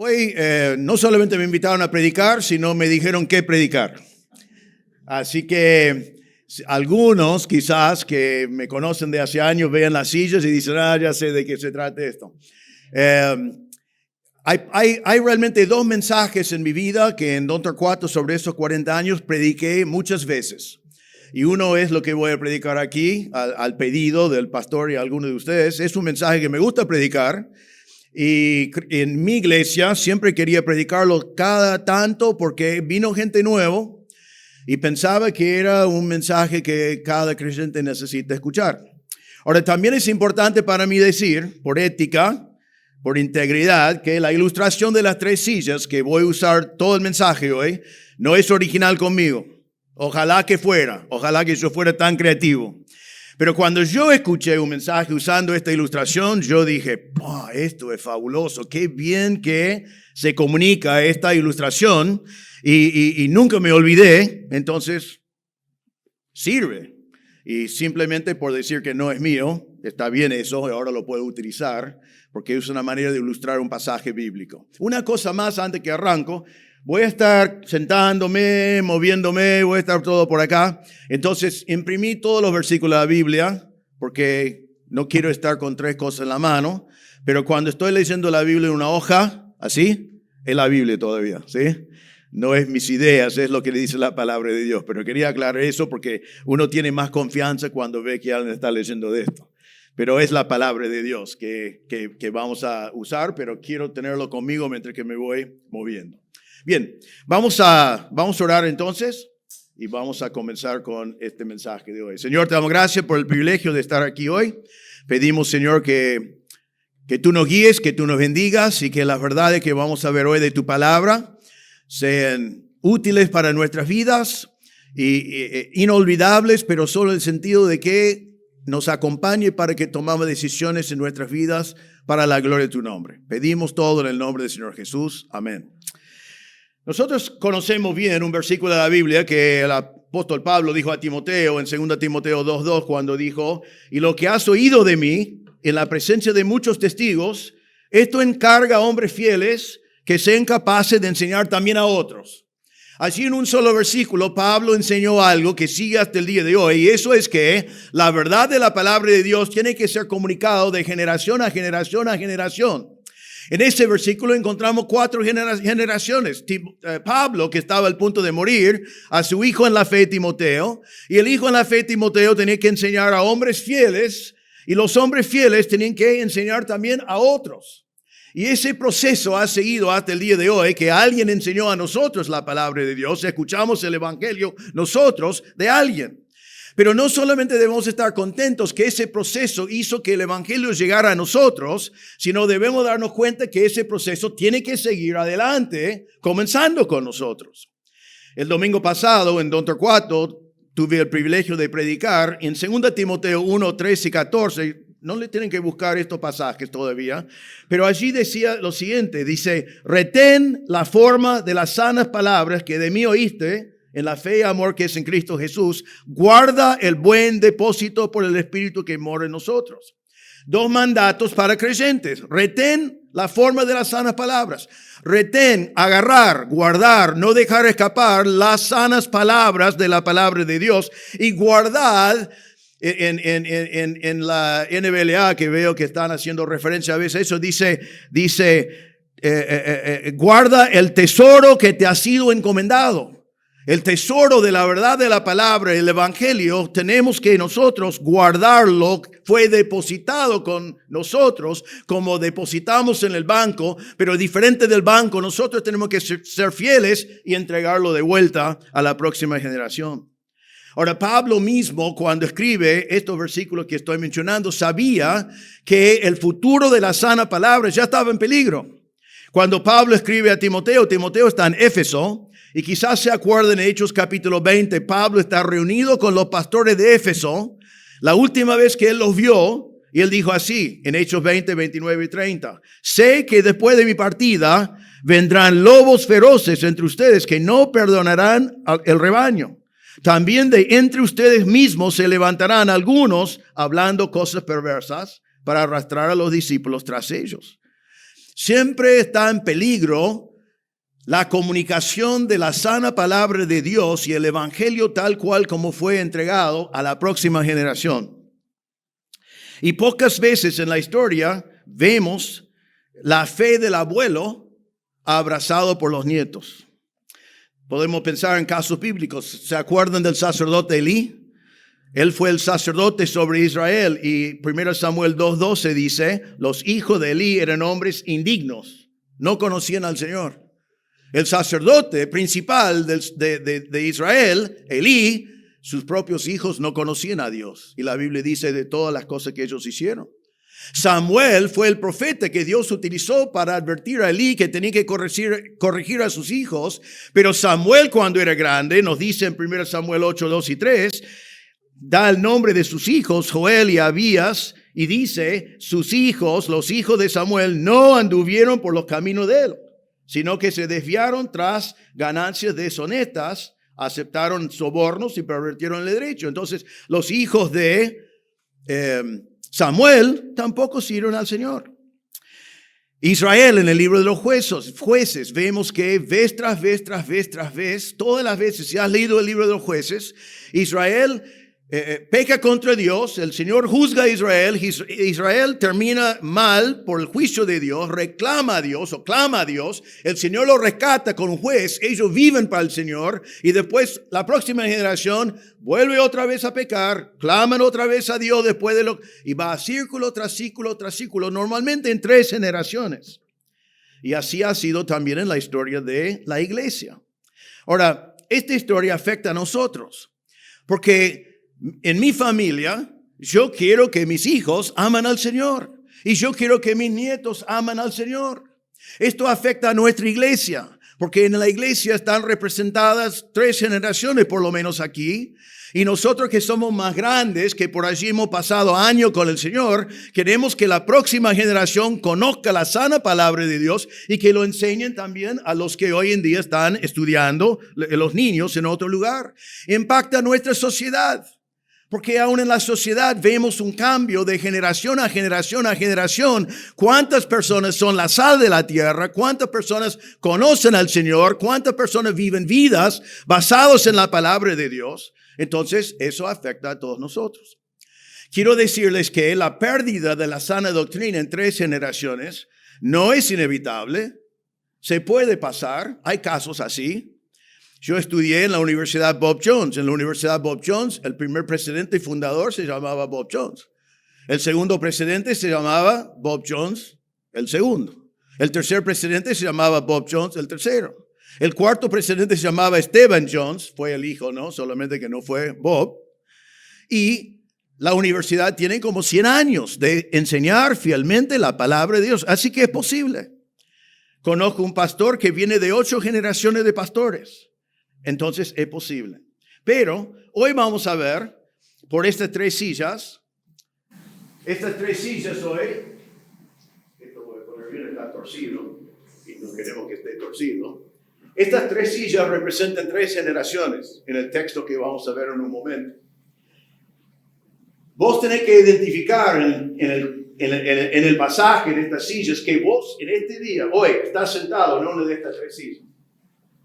Hoy no solamente me invitaron a predicar, sino me dijeron qué predicar. Así que algunos quizás que me conocen de hace años vean las sillas y dicen, ya sé de qué se trata esto. Hay realmente dos mensajes en mi vida que en Don Torcuato sobre estos 40 años prediqué muchas veces. Y uno es lo que voy a predicar aquí, al pedido del pastor y algunos de ustedes. Es un mensaje que me gusta predicar. Y en mi iglesia siempre quería predicarlo cada tanto porque vino gente nuevo y pensaba que era un mensaje que cada creyente necesita escuchar. Ahora, también es importante para mí decir, por ética, por integridad, que la ilustración de las 3 sillas que voy a usar todo el mensaje hoy no es original conmigo. Ojalá que fuera, ojalá que yo fuera tan creativo. Pero cuando yo escuché un mensaje usando esta ilustración, yo dije, esto es fabuloso, qué bien que se comunica esta ilustración y nunca me olvidé, entonces sirve. Y simplemente por decir que no es mío, está bien eso, ahora lo puedo utilizar porque es una manera de ilustrar un pasaje bíblico. Una cosa más antes que arranco. Voy a estar sentándome, moviéndome, voy a estar todo por acá. Entonces, imprimí todos los versículos de la Biblia, porque no quiero estar con 3 cosas en la mano. Pero cuando estoy leyendo la Biblia en una hoja, así, es la Biblia todavía, ¿sí? No es mis ideas, es lo que le dice la palabra de Dios. Pero quería aclarar eso porque uno tiene más confianza cuando ve que alguien está leyendo de esto. Pero es la palabra de Dios que vamos a usar, pero quiero tenerlo conmigo mientras que me voy moviendo. Bien, vamos a orar entonces y vamos a comenzar con este mensaje de hoy. Señor, te damos gracias por el privilegio de estar aquí hoy. Pedimos, Señor, que tú nos guíes, que tú nos bendigas y que las verdades que vamos a ver hoy de tu palabra sean útiles para nuestras vidas y inolvidables, pero solo en el sentido de que nos acompañe para que tomamos decisiones en nuestras vidas para la gloria de tu nombre. Pedimos todo en el nombre del Señor Jesús. Amén. Nosotros conocemos bien un versículo de la Biblia que el apóstol Pablo dijo a Timoteo en 2 Timoteo 2:2 cuando dijo, y lo que has oído de mí en la presencia de muchos testigos, esto encarga a hombres fieles que sean capaces de enseñar también a otros. Allí en un solo versículo Pablo enseñó algo que sigue hasta el día de hoy y eso es que la verdad de la palabra de Dios tiene que ser comunicado de generación a generación a generación. En ese versículo encontramos 4 generaciones. Pablo, que estaba al punto de morir, a su hijo en la fe Timoteo, y el hijo en la fe Timoteo tenía que enseñar a hombres fieles, y los hombres fieles tenían que enseñar también a otros. Y ese proceso ha seguido hasta el día de hoy, que alguien enseñó a nosotros la palabra de Dios, escuchamos el evangelio nosotros de alguien. Pero no solamente debemos estar contentos que ese proceso hizo que el evangelio llegara a nosotros, sino debemos darnos cuenta que ese proceso tiene que seguir adelante, comenzando con nosotros. El domingo pasado en Don Torcuato tuve el privilegio de predicar en 2 Timoteo 1, 13 y 14. No le tienen que buscar estos pasajes todavía, pero allí decía lo siguiente, dice, retén la forma de las sanas palabras que de mí oíste, en la fe y amor que es en Cristo Jesús, guarda el buen depósito por el Espíritu que mora en nosotros. 2 mandatos para creyentes. Retén la forma de las sanas palabras. Retén, agarrar, guardar, no dejar escapar las sanas palabras de la palabra de Dios. Y guardad, en la NBLA que veo que están haciendo referencia a veces, eso dice guarda el tesoro que te ha sido encomendado. El tesoro de la verdad de la palabra, el evangelio, tenemos que nosotros guardarlo. Fue depositado con nosotros como depositamos en el banco, pero diferente del banco, nosotros tenemos que ser fieles y entregarlo de vuelta a la próxima generación. Ahora, Pablo mismo, cuando escribe estos versículos que estoy mencionando, sabía que el futuro de la sana palabra ya estaba en peligro. Cuando Pablo escribe a Timoteo, Timoteo está en Éfeso, y quizás se acuerden en Hechos capítulo 20, Pablo está reunido con los pastores de Éfeso, la última vez que él los vio, y él dijo así, en Hechos 20, 29 y 30, sé que después de mi partida vendrán lobos feroces entre ustedes que no perdonarán el rebaño. También de entre ustedes mismos se levantarán algunos hablando cosas perversas para arrastrar a los discípulos tras ellos. Siempre está en peligro la comunicación de la sana palabra de Dios y el evangelio tal cual como fue entregado a la próxima generación. Y pocas veces en la historia vemos la fe del abuelo abrazado por los nietos. Podemos pensar en casos bíblicos. ¿Se acuerdan del sacerdote Elí? Él fue el sacerdote sobre Israel y 1 Samuel 2:12 dice, los hijos de Elí eran hombres indignos, no conocían al Señor. El sacerdote principal de Israel, Elí, sus propios hijos no conocían a Dios. Y la Biblia dice de todas las cosas que ellos hicieron. Samuel fue el profeta que Dios utilizó para advertir a Elí que tenía que corregir a sus hijos. Pero Samuel, cuando era grande, nos dice en 1 Samuel 8:2 y 3, da el nombre de sus hijos, Joel y Abías, y dice, sus hijos, los hijos de Samuel, no anduvieron por los caminos de él, sino que se desviaron tras ganancias deshonestas, aceptaron sobornos y pervirtieron el derecho. Entonces, los hijos de Samuel tampoco sirven al Señor. Israel, en el libro de los jueces, vemos que vez tras vez, todas las veces, si has leído el libro de los jueces, Israel peca contra Dios, el Señor juzga a Israel, Israel termina mal por el juicio de Dios, reclama a Dios o clama a Dios, el Señor lo rescata con un juez, ellos viven para el Señor y después la próxima generación vuelve otra vez a pecar, claman otra vez a Dios después de y va círculo tras círculo tras círculo, normalmente en 3 generaciones. Y así ha sido también en la historia de la iglesia. Ahora, esta historia afecta a nosotros, porque en mi familia, yo quiero que mis hijos amen al Señor. Y yo quiero que mis nietos amen al Señor. Esto afecta a nuestra iglesia. Porque en la iglesia están representadas 3 generaciones por lo menos aquí. Y nosotros que somos más grandes, que por allí hemos pasado años con el Señor, queremos que la próxima generación conozca la sana palabra de Dios y que lo enseñen también a los que hoy en día están estudiando, los niños en otro lugar. Impacta nuestra sociedad. Porque aún en la sociedad vemos un cambio de generación a generación a generación. ¿Cuántas personas son la sal de la tierra? ¿Cuántas personas conocen al Señor? ¿Cuántas personas viven vidas basadas en la palabra de Dios? Entonces, eso afecta a todos nosotros. Quiero decirles que la pérdida de la sana doctrina en 3 generaciones no es inevitable. Se puede pasar. Hay casos así. Yo estudié en la Universidad Bob Jones. En la Universidad Bob Jones, el primer presidente y fundador se llamaba Bob Jones. El segundo presidente se llamaba Bob Jones, el segundo. El tercer presidente se llamaba Bob Jones, el tercero. El cuarto presidente se llamaba Stephen Jones, fue el hijo, ¿no? Solamente que no fue Bob. Y la universidad tiene como 100 años de enseñar fielmente la palabra de Dios. Así que es posible. Conozco un pastor que viene de 8 generaciones de pastores. Entonces es posible. Pero hoy vamos a ver por estas 3 sillas. Estas 3 sillas hoy, esto voy a poner bien, está torcido y no queremos que esté torcido. Estas 3 sillas representan 3 generaciones en el texto que vamos a ver en un momento. Vos tenés que identificar en el pasaje de estas sillas que vos en este día, hoy, estás sentado en una de estas 3 sillas.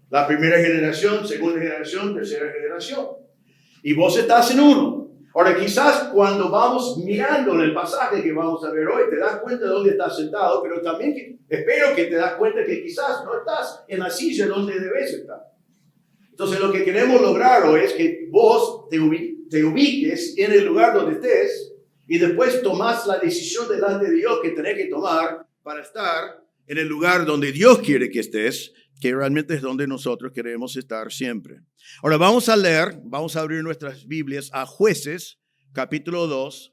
La primera generación, segunda generación, tercera generación. Y vos estás en uno. Ahora, quizás cuando vamos mirando en el pasaje que vamos a ver hoy, te das cuenta de dónde estás sentado, pero también espero que te das cuenta que quizás no estás en la silla donde debes estar. Entonces, lo que queremos lograr hoy es que vos te ubiques en el lugar donde estés y después tomás la decisión delante de Dios que tenés que tomar para estar en el lugar donde Dios quiere que estés, que realmente es donde nosotros queremos estar siempre. Ahora vamos a abrir nuestras Biblias a Jueces, capítulo 2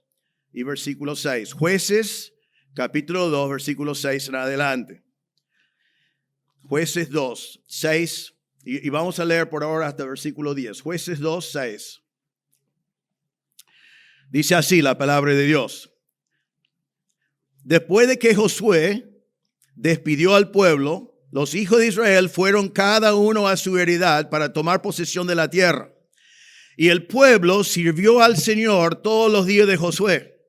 y versículo 6. Jueces, capítulo 2, versículo 6 en adelante. Jueces 2, 6, y vamos a leer por ahora hasta el versículo 10. Jueces 2, 6. Dice así la palabra de Dios. Después de que Josué despidió al pueblo, los hijos de Israel fueron cada uno a su heredad para tomar posesión de la tierra. Y el pueblo sirvió al Señor todos los días de Josué.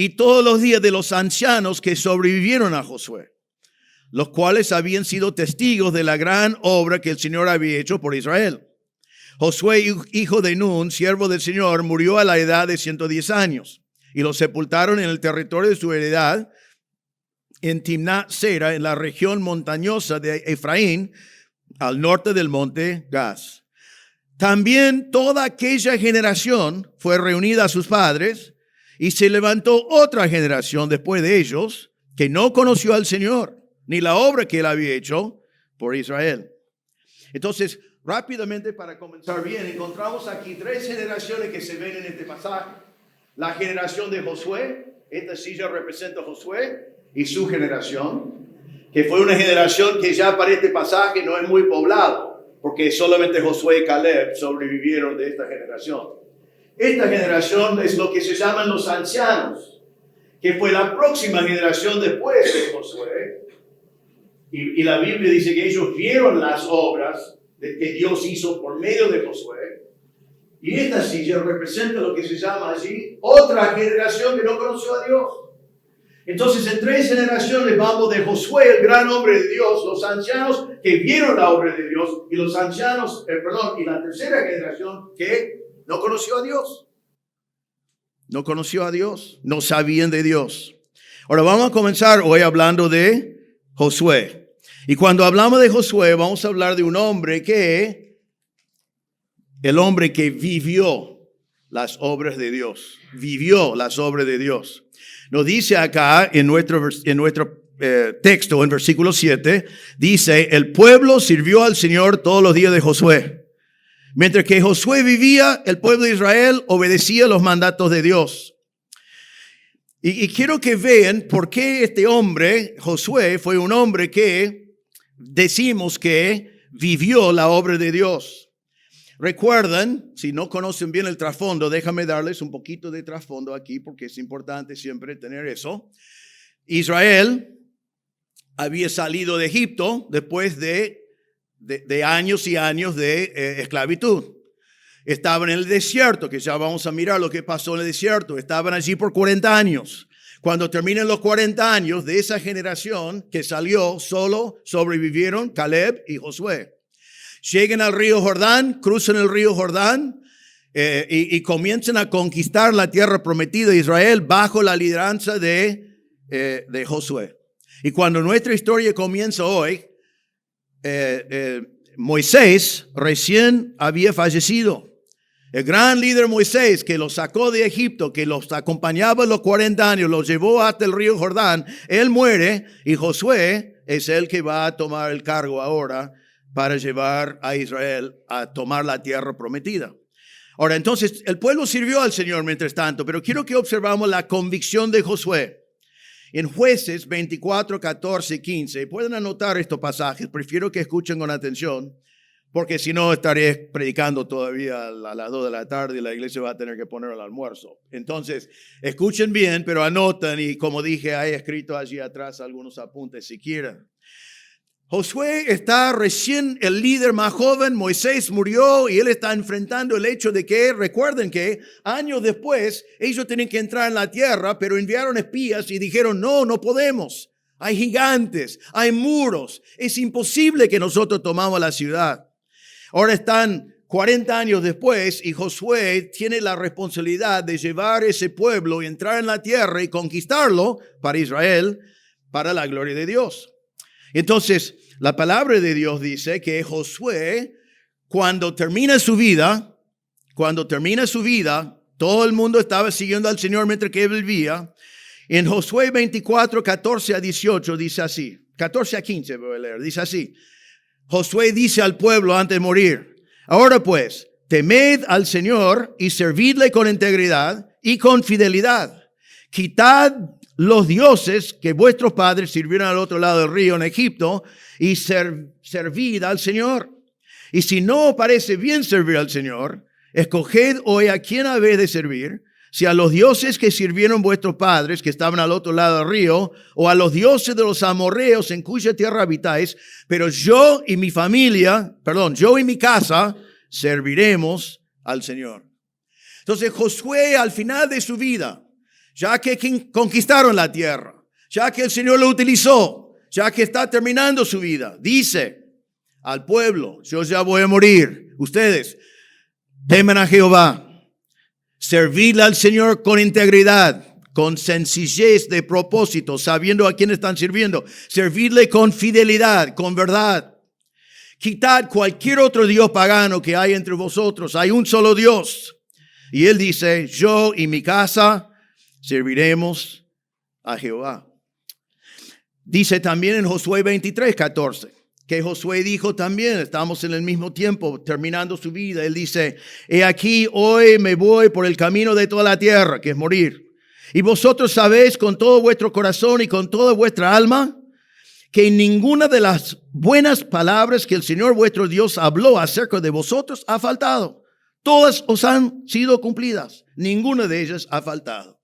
y todos los días de los ancianos que sobrevivieron a Josué, los cuales habían sido testigos de la gran obra que el Señor había hecho por Israel. Josué, hijo de Nun, siervo del Señor, murió a la edad de 110 años y lo sepultaron en el territorio de su heredad en Timnat Sera, en la región montañosa de Efraín, al norte del monte Gaz. También toda aquella generación fue reunida a sus padres y se levantó otra generación después de ellos que no conoció al Señor ni la obra que él había hecho por Israel. Entonces, rápidamente para comenzar bien, encontramos aquí tres generaciones que se ven en este pasaje. La generación de Josué, esta silla representa a Josué y su generación, que fue una generación que ya para este pasaje no es muy poblado, porque solamente Josué y Caleb sobrevivieron de esta generación. Esta generación es lo que se llaman los ancianos, que fue la próxima generación después de Josué. Y la Biblia dice que ellos vieron las obras que Dios hizo por medio de Josué. Y esta silla representa lo que se llama allí otra generación que no conoció a Dios. Entonces, en tres generaciones vamos de Josué, el gran hombre de Dios, los ancianos que vieron la obra de Dios, y los ancianos, y la tercera generación que no conoció a Dios. No conoció a Dios, no sabían de Dios. Ahora vamos a comenzar hoy hablando de Josué. Y cuando hablamos de Josué, vamos a hablar de un hombre el hombre que vivió las obras de Dios. Vivió las obras de Dios. Nos dice acá en nuestro texto, en versículo 7, dice, el pueblo sirvió al Señor todos los días de Josué. Mientras que Josué vivía, el pueblo de Israel obedecía los mandatos de Dios. Y quiero que vean por qué este hombre, Josué, fue un hombre que decimos que vivió la obra de Dios. Recuerden, si no conocen bien el trasfondo, déjame darles un poquito de trasfondo aquí porque es importante siempre tener eso. Israel había salido de Egipto después de años y años de esclavitud. Estaban en el desierto, que ya vamos a mirar lo que pasó en el desierto. Estaban allí por 40 años. Cuando terminan los 40 años de esa generación que salió, solo sobrevivieron Caleb y Josué. Llegan al río Jordán, cruzan el río Jordán y comienzan a conquistar la tierra prometida de Israel bajo la lideranza de Josué. Y cuando nuestra historia comienza hoy, Moisés recién había fallecido. El gran líder Moisés que los sacó de Egipto, que los acompañaba los 40 años, los llevó hasta el río Jordán, él muere y Josué es el que va a tomar el cargo ahora para llevar a Israel a tomar la tierra prometida. Ahora, entonces, el pueblo sirvió al Señor mientras tanto, pero quiero que observamos la convicción de Josué. En Jueces 24, 14 y 15, pueden anotar estos pasajes, prefiero que escuchen con atención, porque si no estaré predicando todavía a las 2 de la tarde y la iglesia va a tener que poner el almuerzo. Entonces, escuchen bien, pero anoten y como dije, hay escrito allí atrás algunos apuntes si quieren. Josué está recién el líder más joven, Moisés murió y él está enfrentando el hecho de que, recuerden que años después ellos tienen que entrar en la tierra, pero enviaron espías y dijeron, no podemos, hay gigantes, hay muros, es imposible que nosotros tomamos la ciudad. Ahora están 40 años después y Josué tiene la responsabilidad de llevar ese pueblo y entrar en la tierra y conquistarlo para Israel, para la gloria de Dios. Entonces, la palabra de Dios dice que Josué, cuando termina su vida, todo el mundo estaba siguiendo al Señor mientras que él vivía. En Josué 24, 14 a 18 dice así, 14 a 15 voy a leer, dice así. Josué dice al pueblo antes de morir, ahora pues, temed al Señor y servidle con integridad y con fidelidad. Quitad los dioses que vuestros padres sirvieron al otro lado del río en Egipto y servid al Señor. Y si no os parece bien servir al Señor, escoged hoy a quién habéis de servir, si a los dioses que sirvieron vuestros padres que estaban al otro lado del río, o a los dioses de los amorreos en cuya tierra habitáis, pero yo y mi casa serviremos al Señor. Entonces Josué al final de su vida, ya que conquistaron la tierra, ya que el Señor lo utilizó, ya que está terminando su vida, dice al pueblo, yo ya voy a morir. Ustedes temen a Jehová, servidle al Señor con integridad, con sencillez de propósito, sabiendo a quién están sirviendo. Servidle con fidelidad, con verdad. Quitad cualquier otro dios pagano que hay entre vosotros. Hay un solo Dios. Y él dice, yo y mi casa serviremos a Jehová. Dice también en Josué 23:14, que Josué dijo también, estamos en el mismo tiempo, terminando su vida. Él dice, he aquí, hoy me voy por el camino de toda la tierra, que es morir. Y vosotros sabéis con todo vuestro corazón y con toda vuestra alma, que ninguna de las buenas palabras que el Señor vuestro Dios habló acerca de vosotros ha faltado. Todas os han sido cumplidas. Ninguna de ellas ha faltado.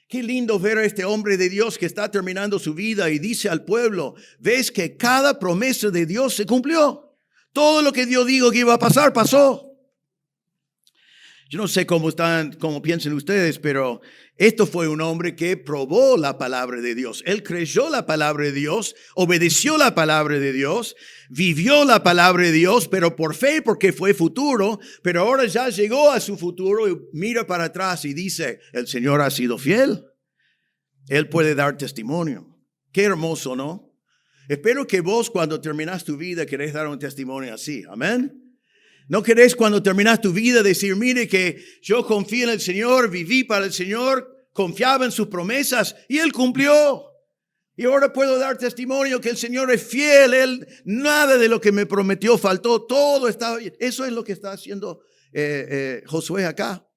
Qué lindo ver a este hombre de Dios que está terminando su vida y dice al pueblo, ves que cada promesa de Dios se cumplió. Todo lo que Dios dijo que iba a pasar, pasó. Yo no sé cómo piensan ustedes, pero esto fue un hombre que probó la palabra de Dios. Él creyó la palabra de Dios, obedeció la palabra de Dios, vivió la palabra de Dios, pero por fe, porque fue futuro, pero ahora ya llegó a su futuro y mira para atrás y dice, el Señor ha sido fiel. Él puede dar testimonio. Qué hermoso, ¿no? Espero que vos cuando terminás tu vida querés dar un testimonio así. Amén. ¿No querés cuando terminás tu vida decir, mire que yo confío en el Señor, viví para el Señor, confiaba en sus promesas y Él cumplió? Y ahora puedo dar testimonio que el Señor es fiel, Él, nada de lo que me prometió faltó, todo estaba bien. Eso es lo que está haciendo Josué acá.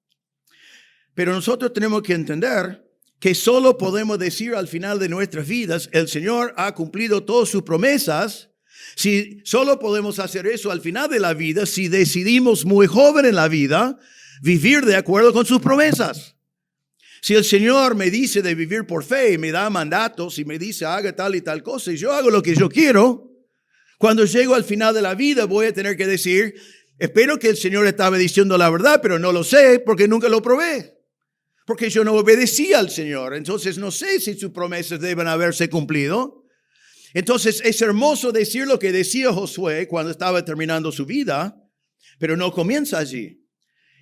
Pero nosotros tenemos que entender que solo podemos decir al final de nuestras vidas, el Señor ha cumplido todas sus promesas. Si solo podemos hacer eso al final de la vida, si decidimos muy joven en la vida vivir de acuerdo con sus promesas. Si el Señor me dice de vivir por fe y me da mandatos y me dice haga tal y tal cosa y yo hago lo que yo quiero, cuando llego al final de la vida voy a tener que decir, espero que el Señor estaba diciendo la verdad, pero no lo sé porque nunca lo probé. Porque yo no obedecí al Señor, entonces no sé si sus promesas deben haberse cumplido. Entonces es hermoso decir lo que decía Josué cuando estaba terminando su vida, pero no comienza allí.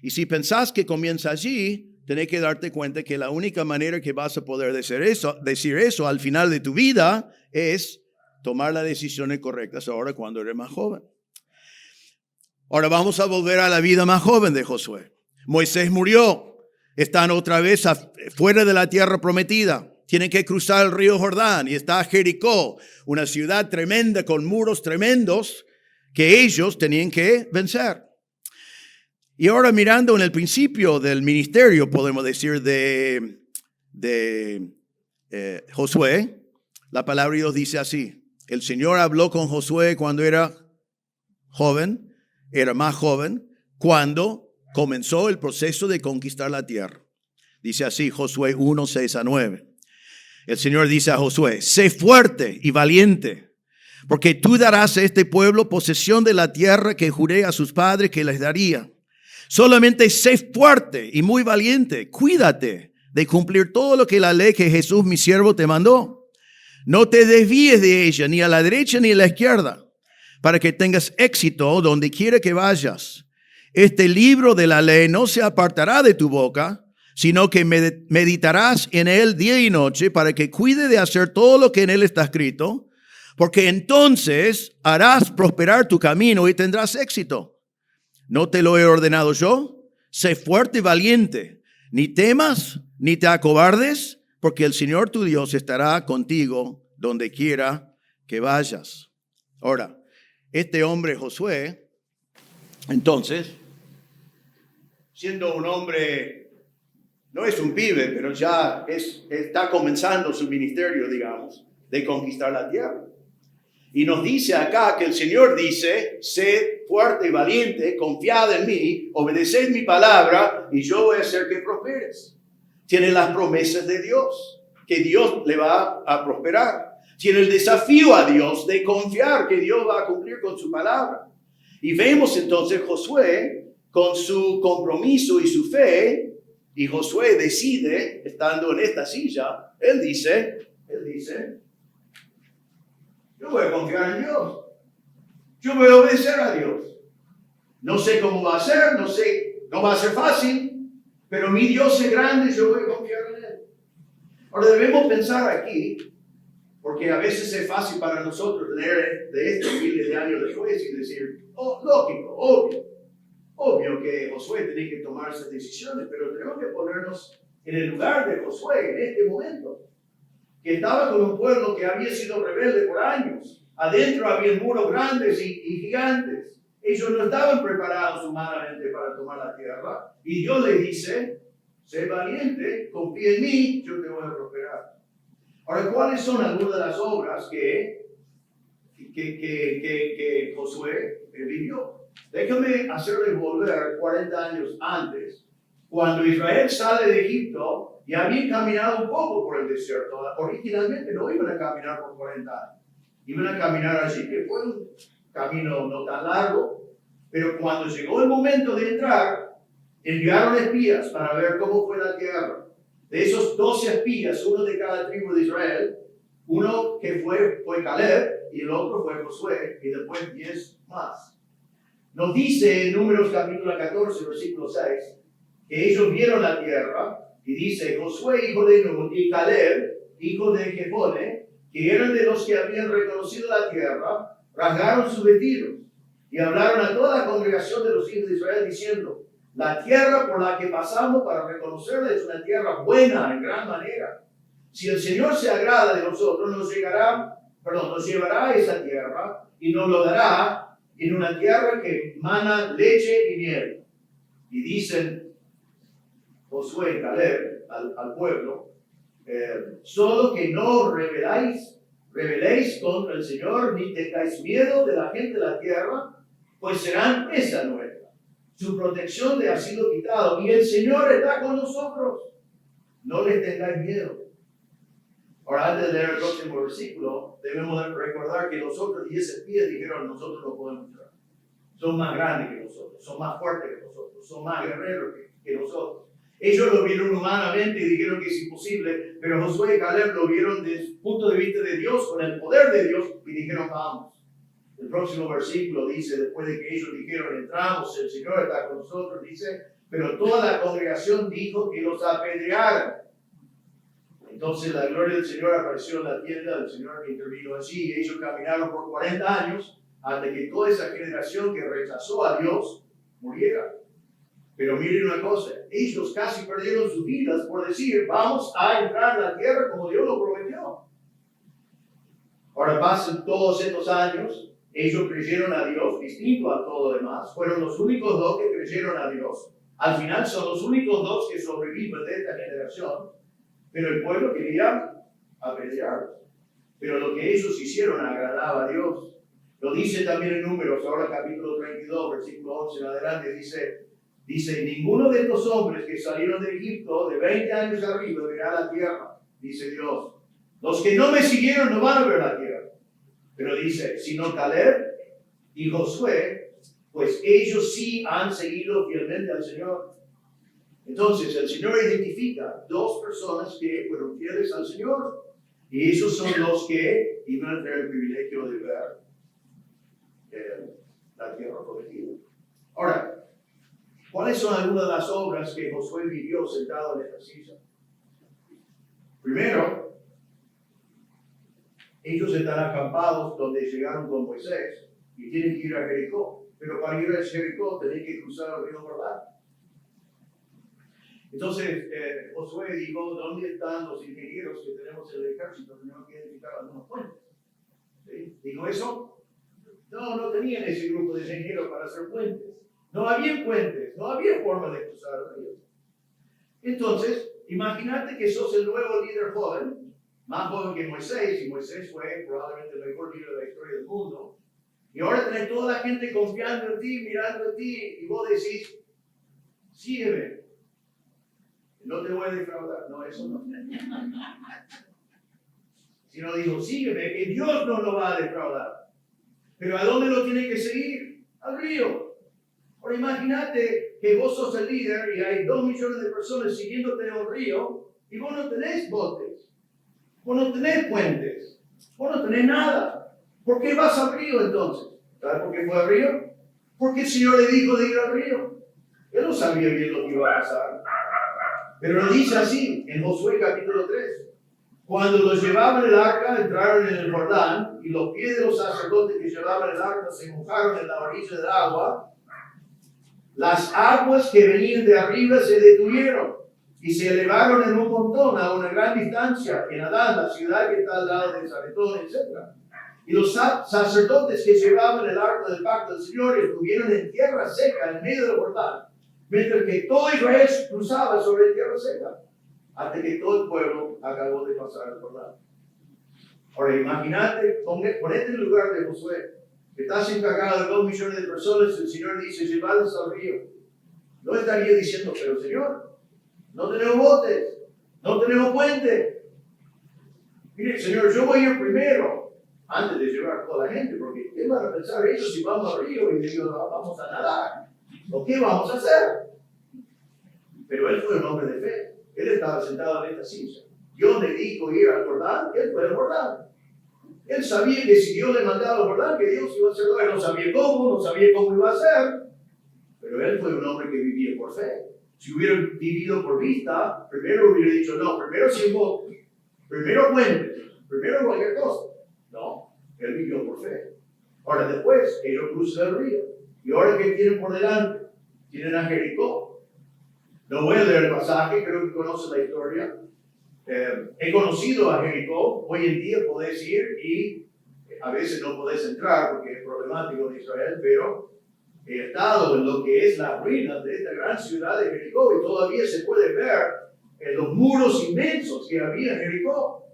Y si pensás que comienza allí, tenés que darte cuenta que la única manera que vas a poder decir eso al final de tu vida es tomar las decisiones correctas ahora cuando eres más joven. Ahora vamos a volver a la vida más joven de Josué. Moisés murió, están otra vez fuera de la tierra prometida. Tienen que cruzar el río Jordán y está Jericó, una ciudad tremenda con muros tremendos que ellos tenían que vencer. Y ahora mirando en el principio del ministerio, podemos decir, de Josué, la palabra de Dios dice así. El Señor habló con Josué cuando era joven, era más joven, cuando comenzó el proceso de conquistar la tierra. Dice así, Josué 1:6-9. El Señor dice a Josué, sé fuerte y valiente, porque tú darás a este pueblo posesión de la tierra que juré a sus padres que les daría. Solamente sé fuerte y muy valiente. Cuídate de cumplir todo lo que la ley que Jesús, mi siervo, te mandó. No te desvíes de ella, ni a la derecha ni a la izquierda, para que tengas éxito donde quiera que vayas. Este libro de la ley no se apartará de tu boca, sino que meditarás en él día y noche para que cuide de hacer todo lo que en él está escrito, porque entonces harás prosperar tu camino y tendrás éxito. ¿No te lo he ordenado yo? Sé fuerte y valiente, ni temas ni te acobardes, porque el Señor tu Dios estará contigo donde quiera que vayas. Ahora, este hombre Josué, entonces, siendo un hombre, no es un pibe, pero ya está comenzando su ministerio, digamos, de conquistar la tierra. Y nos dice acá que el Señor dice, sed fuerte y valiente, confiad en mí, obedeced mi palabra y yo voy a hacer que prosperes. Tiene las promesas de Dios, que Dios le va a prosperar. Tiene el desafío a Dios de confiar que Dios va a cumplir con su palabra. Y vemos entonces Josué con su compromiso y su fe Y Josué decide, estando en esta silla, él dice, yo voy a confiar en Dios. Yo voy a obedecer a Dios. No sé cómo va a ser, no va a ser fácil, pero mi Dios es grande y yo voy a confiar en Él. Ahora debemos pensar aquí, porque a veces es fácil para nosotros leer de estos miles de años después y decir, oh, lógico, obvio que Josué tenía que tomar esas decisiones, pero tenemos que ponernos en el lugar de Josué en este momento, que estaba con un pueblo que había sido rebelde por años. Adentro había muros grandes y gigantes. Ellos no estaban preparados humanamente para tomar la tierra. Y Dios les dice, sé valiente, confía en mí, yo te voy a prosperar. Ahora, ¿cuáles son algunas de las obras que Josué vivió? Déjame hacerles volver 40 años antes, cuando Israel sale de Egipto y habían caminado un poco por el desierto. Originalmente no iban a caminar por 40 años, iban a caminar allí, que fue un camino no tan largo, pero cuando llegó el momento de entrar, enviaron espías para ver cómo fue la tierra. De esos 12 espías, uno de cada tribu de Israel, uno que fue Caleb y el otro fue Josué, y después 10 más. Nos dice en Números capítulo 14, versículo 6, que ellos vieron la tierra, y dice, Josué, hijo de Nun, y Caleb, hijo de Jefone, que eran de los que habían reconocido la tierra, rasgaron sus vestidos, y hablaron a toda la congregación de los hijos de Israel, diciendo, la tierra por la que pasamos para reconocerla es una tierra buena en gran manera. Si el Señor se agrada de nosotros, nos llevará a esa tierra, y nos lo dará en una tierra que mana leche y miel. Y dicen Josué y Caleb al pueblo, solo que no rebeléis contra el Señor, ni tengáis miedo de la gente de la tierra, pues serán presa nuestra. Su protección le ha sido quitado, y el Señor está con nosotros. No les tengáis miedo. Ahora, antes de leer el próximo versículo, debemos recordar que los otros 10 espías dijeron, nosotros no podemos entrar. Son más grandes que nosotros, son más fuertes que nosotros, son más guerreros que nosotros. Ellos lo vieron humanamente y dijeron que es imposible, pero Josué y Caleb lo vieron desde el punto de vista de Dios, con el poder de Dios, y dijeron, vamos. El próximo versículo dice, después de que ellos dijeron, entramos, el Señor está con nosotros, dice, pero toda la congregación dijo que los apedrearan. Entonces la gloria del Señor apareció en la tienda del Señor que intervino allí, y ellos caminaron por 40 años hasta que toda esa generación que rechazó a Dios muriera. Pero miren una cosa, ellos casi perdieron sus vidas por decir, vamos a entrar a la tierra como Dios lo prometió. Ahora pasan todos estos años, ellos creyeron a Dios, distinto a todo lo demás, fueron los únicos dos que creyeron a Dios. Al final son los únicos dos que sobreviven de esta generación, pero el pueblo quería apedrearlos. Pero lo que ellos hicieron agradaba a Dios. Lo dice también en Números, ahora capítulo 32, versículo 11 en adelante, dice, ninguno de estos hombres que salieron de Egipto de 20 años arriba verá la tierra, dice Dios. Los que no me siguieron no van a ver la tierra. Pero dice, sino Caleb y Josué, pues ellos sí han seguido fielmente al Señor. Entonces el Señor identifica dos personas que fueron fieles al Señor, y esos son los que iban a tener el privilegio de ver la tierra prometida. Ahora, ¿cuáles son algunas de las obras que Josué vivió sentado en esta silla? Primero, ellos están acampados donde llegaron con Moisés y tienen que ir a Jericó. Pero para ir a Jericó tienen que cruzar el río Jordán. Entonces, Josué dijo, ¿dónde están los ingenieros que tenemos en el ejército? Tenemos que identificar algunos puentes. ¿Sí? ¿Dijo eso? No tenían ese grupo de ingenieros para hacer puentes. No había puentes, no había forma de cruzar el río. Entonces, imagínate que sos el nuevo líder joven, más joven que Moisés, y Moisés fue probablemente el mejor líder de la historia del mundo. Y ahora tenés toda la gente confiando en ti, mirando en ti, y vos decís, sígueme. No te voy a defraudar. No, eso no. Sino dijo, sígueme, que Dios no lo va a defraudar. Pero ¿a dónde lo tiene que seguir? Al río. Ahora imagínate que vos sos el líder y hay 2 millones de personas siguiéndote en un río y vos no tenés botes, vos no tenés puentes, vos no tenés nada. ¿Por qué vas al río entonces? ¿Sabes por qué fue al río? Porque el Señor le dijo de ir al río. Él no sabía bien lo que iba a pasar. Pero lo dice así en Josué capítulo 3. Cuando los llevaban el arca, entraron en el Jordán y los pies de los sacerdotes que llevaban el arca se mojaron en la orilla del agua. Las aguas que venían de arriba se detuvieron y se elevaron en un montón a una gran distancia en Adán, la ciudad que está al lado de Zaretón, etc. Y los sacerdotes que llevaban el arca del pacto del Señor estuvieron en tierra seca, en medio del Jordán, mientras que todo Israel cruzaba sobre tierra seca, hasta que todo el pueblo acabó de pasar el Jordán. Ahora imagínate, ponete en el lugar de Josué. Estás encargado de 2 millones de personas, el Señor dice, llevados al río. No estaría diciendo, pero Señor, no tenemos botes, no tenemos puente. Mire, Señor, yo voy a ir primero, antes de llevar a toda la gente, porque ¿qué van a pensar ellos si vamos al río y digo, vamos a nadar? ¿O qué vamos a hacer? Pero él fue un hombre de fe. Él estaba sentado en esta silla. Dios le dijo ir al Jordán, él fue al Jordán. Él sabía que si Dios le mandaba al Jordán, que Dios iba a hacerlo. Él no sabía cómo iba a ser. Pero él fue un hombre que vivía por fe. Si hubiera vivido por vista, primero hubiera dicho, no, primero sin botes, primero puentes, primero cualquier cosa. No, él vivió por fe. Ahora después, ellos cruzan el río. ¿Y ahora qué tienen por delante? Tienen a Jericó. No voy a leer el pasaje, creo que conocen la historia. He conocido a Jericó. Hoy en día podés ir y a veces no podés entrar porque es problemático en Israel, pero he estado en lo que es las ruinas de esta gran ciudad de Jericó y todavía se puede ver los muros inmensos que había en Jericó.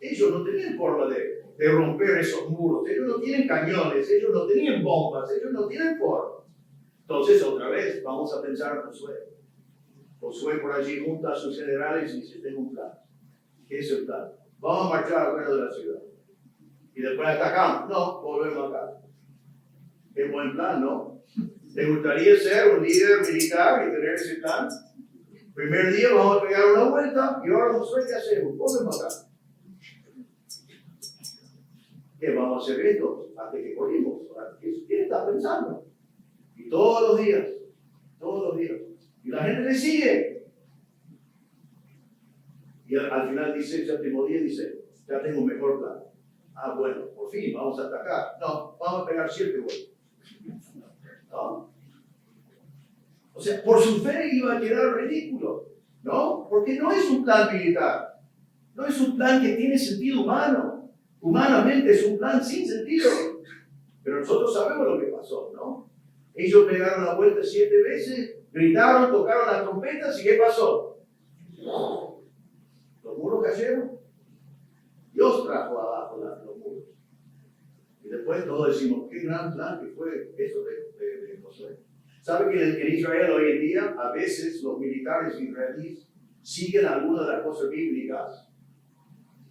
Ellos no tenían forma de romper esos muros, ellos no tienen cañones, ellos no tenían bombas, ellos no tienen forma. Entonces otra vez vamos a pensar en Josué. Josué por allí junta a sus generales y dice, tengo un plan. ¿Qué es el plan? Vamos a marchar alrededor de la ciudad. Y después atacamos. No, volvemos acá. Es buen plan, ¿no? ¿Te gustaría ser un líder militar y tener ese plan? Primer día vamos a pegar una vuelta y ahora Josué, ¿qué hacemos? Volvemos acá. ¿Qué vamos a hacer esto? Hasta que corrimos. ¿Qué estás pensando? Y todos los días. Y la gente le sigue. Y al final dice, el séptimo día dice, ya tengo un mejor plan. Ah, bueno, por fin, vamos a atacar. No, vamos a pegar 7 vueltas. ¿No? O sea, por su fe iba a quedar ridículo, ¿no? Porque no es un plan militar. No es un plan que tiene sentido humano. Humanamente es un plan sin sentido. Pero nosotros sabemos lo que pasó, ¿no? Ellos pegaron la vuelta 7 veces, gritaron, tocaron las trompetas y ¿qué pasó? Los muros cayeron. Dios trajo abajo los muros. Y después todos decimos, qué gran plan que fue eso de Josué. ¿Sabe que en Israel hoy en día a veces los militares israelíes siguen algunas de las cosas bíblicas,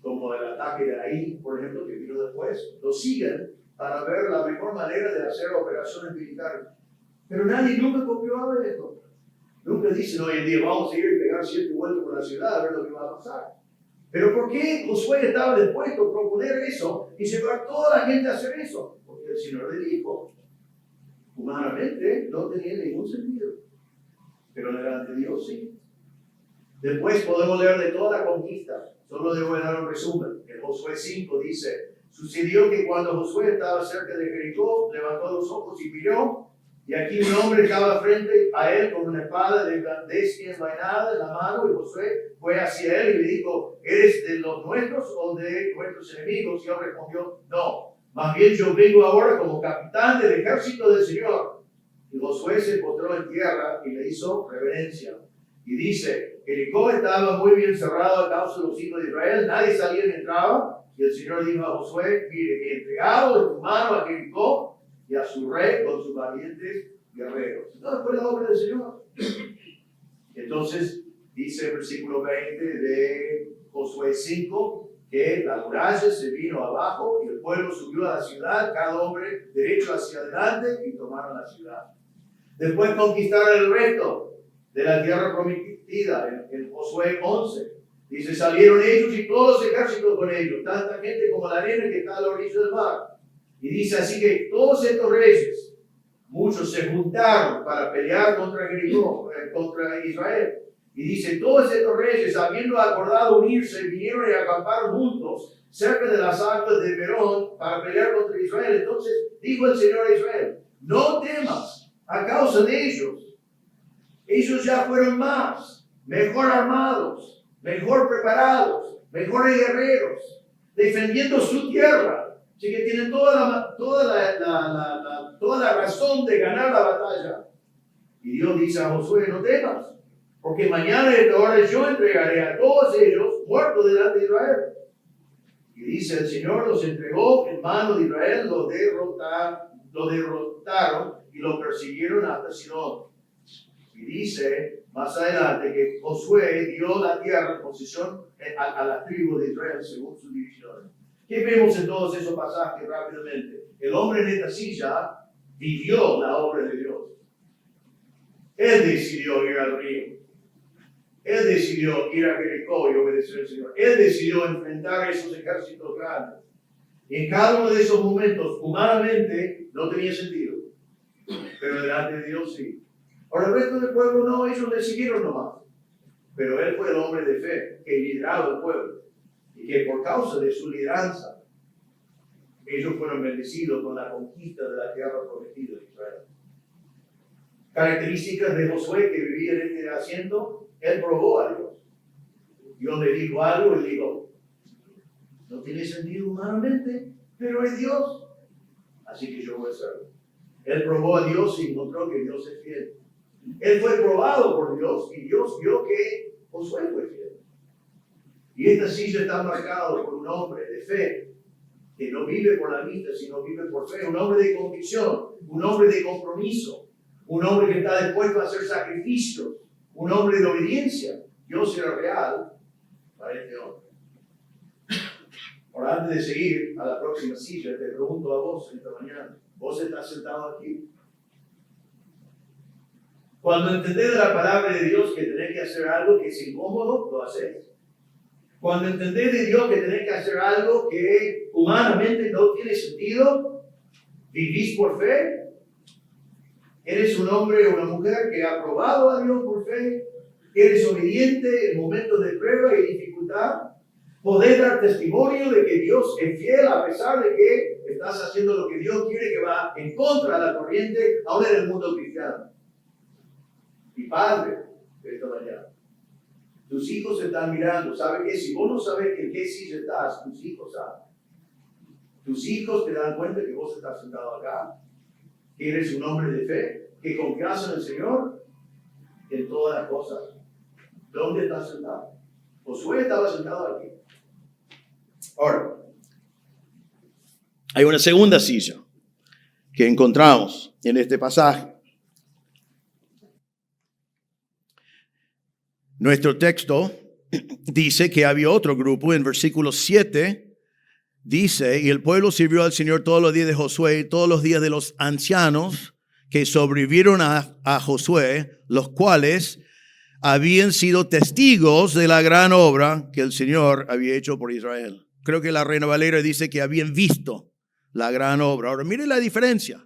como el ataque de Ahí, por ejemplo, que vino después, lo siguen para ver la mejor manera de hacer operaciones militares? Pero nadie nunca copió de esto. Nunca dicen hoy en día, vamos a ir y pegar 7 vueltas por la ciudad a ver lo que va a pasar. Pero ¿por qué Josué estaba dispuesto a proponer eso y llevar a toda la gente a hacer eso? Porque el Señor le dijo, humanamente no tenía ningún sentido, pero delante de Dios sí. Después podemos leer de toda la conquista. Solo debo dar un resumen. En Josué 5 dice, sucedió que cuando Josué estaba cerca de Jericó, levantó los ojos y miró, y aquí un hombre estaba frente a él con una espada de desenvainada en la mano, y Josué fue hacia él y le dijo, ¿eres de los nuestros o de nuestros enemigos? Y él respondió, no, más bien yo vengo ahora como capitán del ejército del Señor. Y Josué se postró en tierra y le hizo reverencia. Y dice, Jericó estaba muy bien cerrado a causa de los hijos de Israel, nadie salía ni entraba. Y el Señor dijo a Josué, mire, he entregado de tu mano a Jericó y a su rey con sus valientes guerreros. No, fue la obra del Señor. Entonces, dice el versículo 20 de Josué 5, que la muralla se vino abajo y el pueblo subió a la ciudad, cada hombre derecho hacia adelante y tomaron la ciudad. Después conquistaron el resto de la tierra prometida en Josué 11. Dice, salieron ellos y todos los ejércitos con ellos, tanta gente como la arena que está a la orilla del mar. Y dice así que todos estos reyes, muchos se juntaron para pelear contra Jericó, contra Israel. Y dice, todos estos reyes, habiendo acordado unirse, vinieron y acamparon juntos cerca de las aguas de Verón para pelear contra Israel. Entonces dijo el Señor a Israel, no temas a causa de ellos. Ellos ya fueron más, mejor armados, mejor preparados, mejores guerreros, defendiendo su tierra. Así que tienen toda la razón de ganar la batalla. Y Dios dice a Josué, no temas, porque mañana a esta hora yo entregaré a todos ellos muertos delante de Israel. Y dice, el Señor los entregó en mano de Israel, los derrotaron y los persiguieron hasta Sidón. Y dice más adelante que Josué dio la tierra en posesión a la tribu de Israel según sus divisiones. ¿Qué vemos en todos esos pasajes rápidamente? El hombre en esta silla vivió la obra de Dios. Él decidió ir al río. Él decidió ir a Jericó y obedecer al Señor. Él decidió enfrentar esos ejércitos grandes. Y en cada uno de esos momentos, humanamente, no tenía sentido. Pero delante de Dios sí. Ahora el resto del pueblo no, ellos le siguieron nomás. Pero él fue el hombre de fe que lideraba el pueblo. Y que por causa de su lideranza, ellos fueron bendecidos con la conquista de la tierra prometida de Israel. Características de Josué que vivía en este asiento, él probó a Dios. Dios le dijo algo y dijo, no tiene sentido humanamente, pero es Dios. Así que yo voy a hacerlo. Él probó a Dios y encontró que Dios es fiel. Él fue probado por Dios y Dios vio que Josué fue fiel. Y esta silla está marcada por un hombre de fe, que no vive por la vista, sino vive por fe. Un hombre de convicción, un hombre de compromiso, un hombre que está dispuesto a hacer sacrificios, un hombre de obediencia. Dios era real para este hombre. Ahora, antes de seguir a la próxima silla, te pregunto a vos esta mañana, ¿vos estás sentado aquí? Cuando entendés de la palabra de Dios que tenés que hacer algo que es incómodo, lo haces. Cuando entendés de Dios que tenés que hacer algo que humanamente no tiene sentido, vivís por fe. Eres un hombre o una mujer que ha probado a Dios por fe. Eres obediente en momentos de prueba y dificultad. Podés dar testimonio de que Dios es fiel a pesar de que estás haciendo lo que Dios quiere, que va en contra de la corriente, aún en el mundo cristiano. Y padre, esta mañana, tus hijos se están mirando. ¿Sabe qué? Si vos no sabes en qué silla estás, tus hijos saben. Tus hijos te dan cuenta que vos estás sentado acá, que eres un hombre de fe, que confías en el Señor en todas las cosas. ¿Dónde estás sentado? Josué estaba sentado aquí. Ahora, hay una segunda silla que encontramos en este pasaje. Nuestro texto dice que había otro grupo. En versículo 7 dice, y el pueblo sirvió al Señor todos los días de Josué y todos los días de los ancianos que sobrevivieron a Josué, los cuales habían sido testigos de la gran obra que el Señor había hecho por Israel. Creo que la Reina Valera dice que habían visto la gran obra. Ahora, mire la diferencia.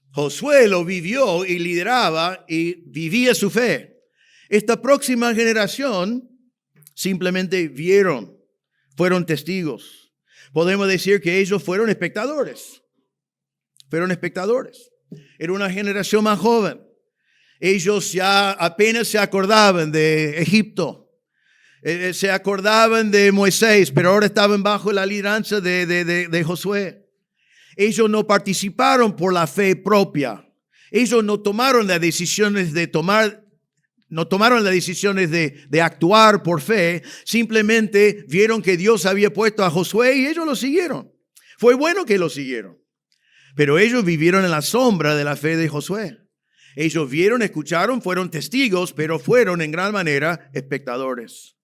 Josué lo vivió y lideraba y vivía su fe. Esta próxima generación simplemente vieron, fueron testigos. Podemos decir que ellos fueron espectadores. Fueron espectadores. Era una generación más joven. Ellos ya apenas se acordaban de Egipto. Se acordaban de Moisés, pero ahora estaban bajo la lideranza de Josué. Ellos no participaron por la fe propia. Ellos no tomaron las decisiones de actuar por fe. Simplemente vieron que Dios había puesto a Josué y ellos lo siguieron. Fue bueno que lo siguieron. Pero ellos vivieron en la sombra de la fe de Josué. Ellos vieron, escucharon, fueron testigos, pero fueron en gran manera espectadores.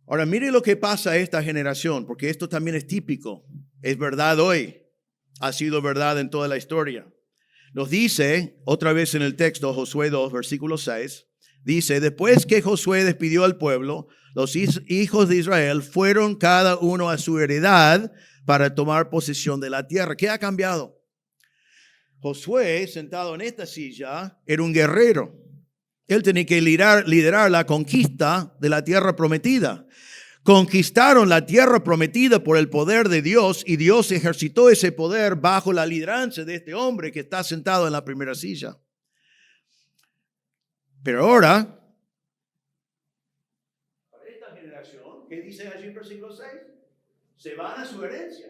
Ahora, mire lo que pasa a esta generación, porque esto también es típico. Es verdad hoy. Ha sido verdad en toda la historia. Nos dice, otra vez en el texto, Josué 2, versículo 6, dice, después que Josué despidió al pueblo, los hijos de Israel fueron cada uno a su heredad para tomar posesión de la tierra. ¿Qué ha cambiado? Josué, sentado en esta silla, era un guerrero. Él tenía que liderar la conquista de la tierra prometida. Conquistaron la tierra prometida por el poder de Dios y Dios ejercitó ese poder bajo la lideranza de este hombre que está sentado en la primera silla. Pero ahora, para esta generación, ¿qué dice allí en versículo 6? Se van a su herencia.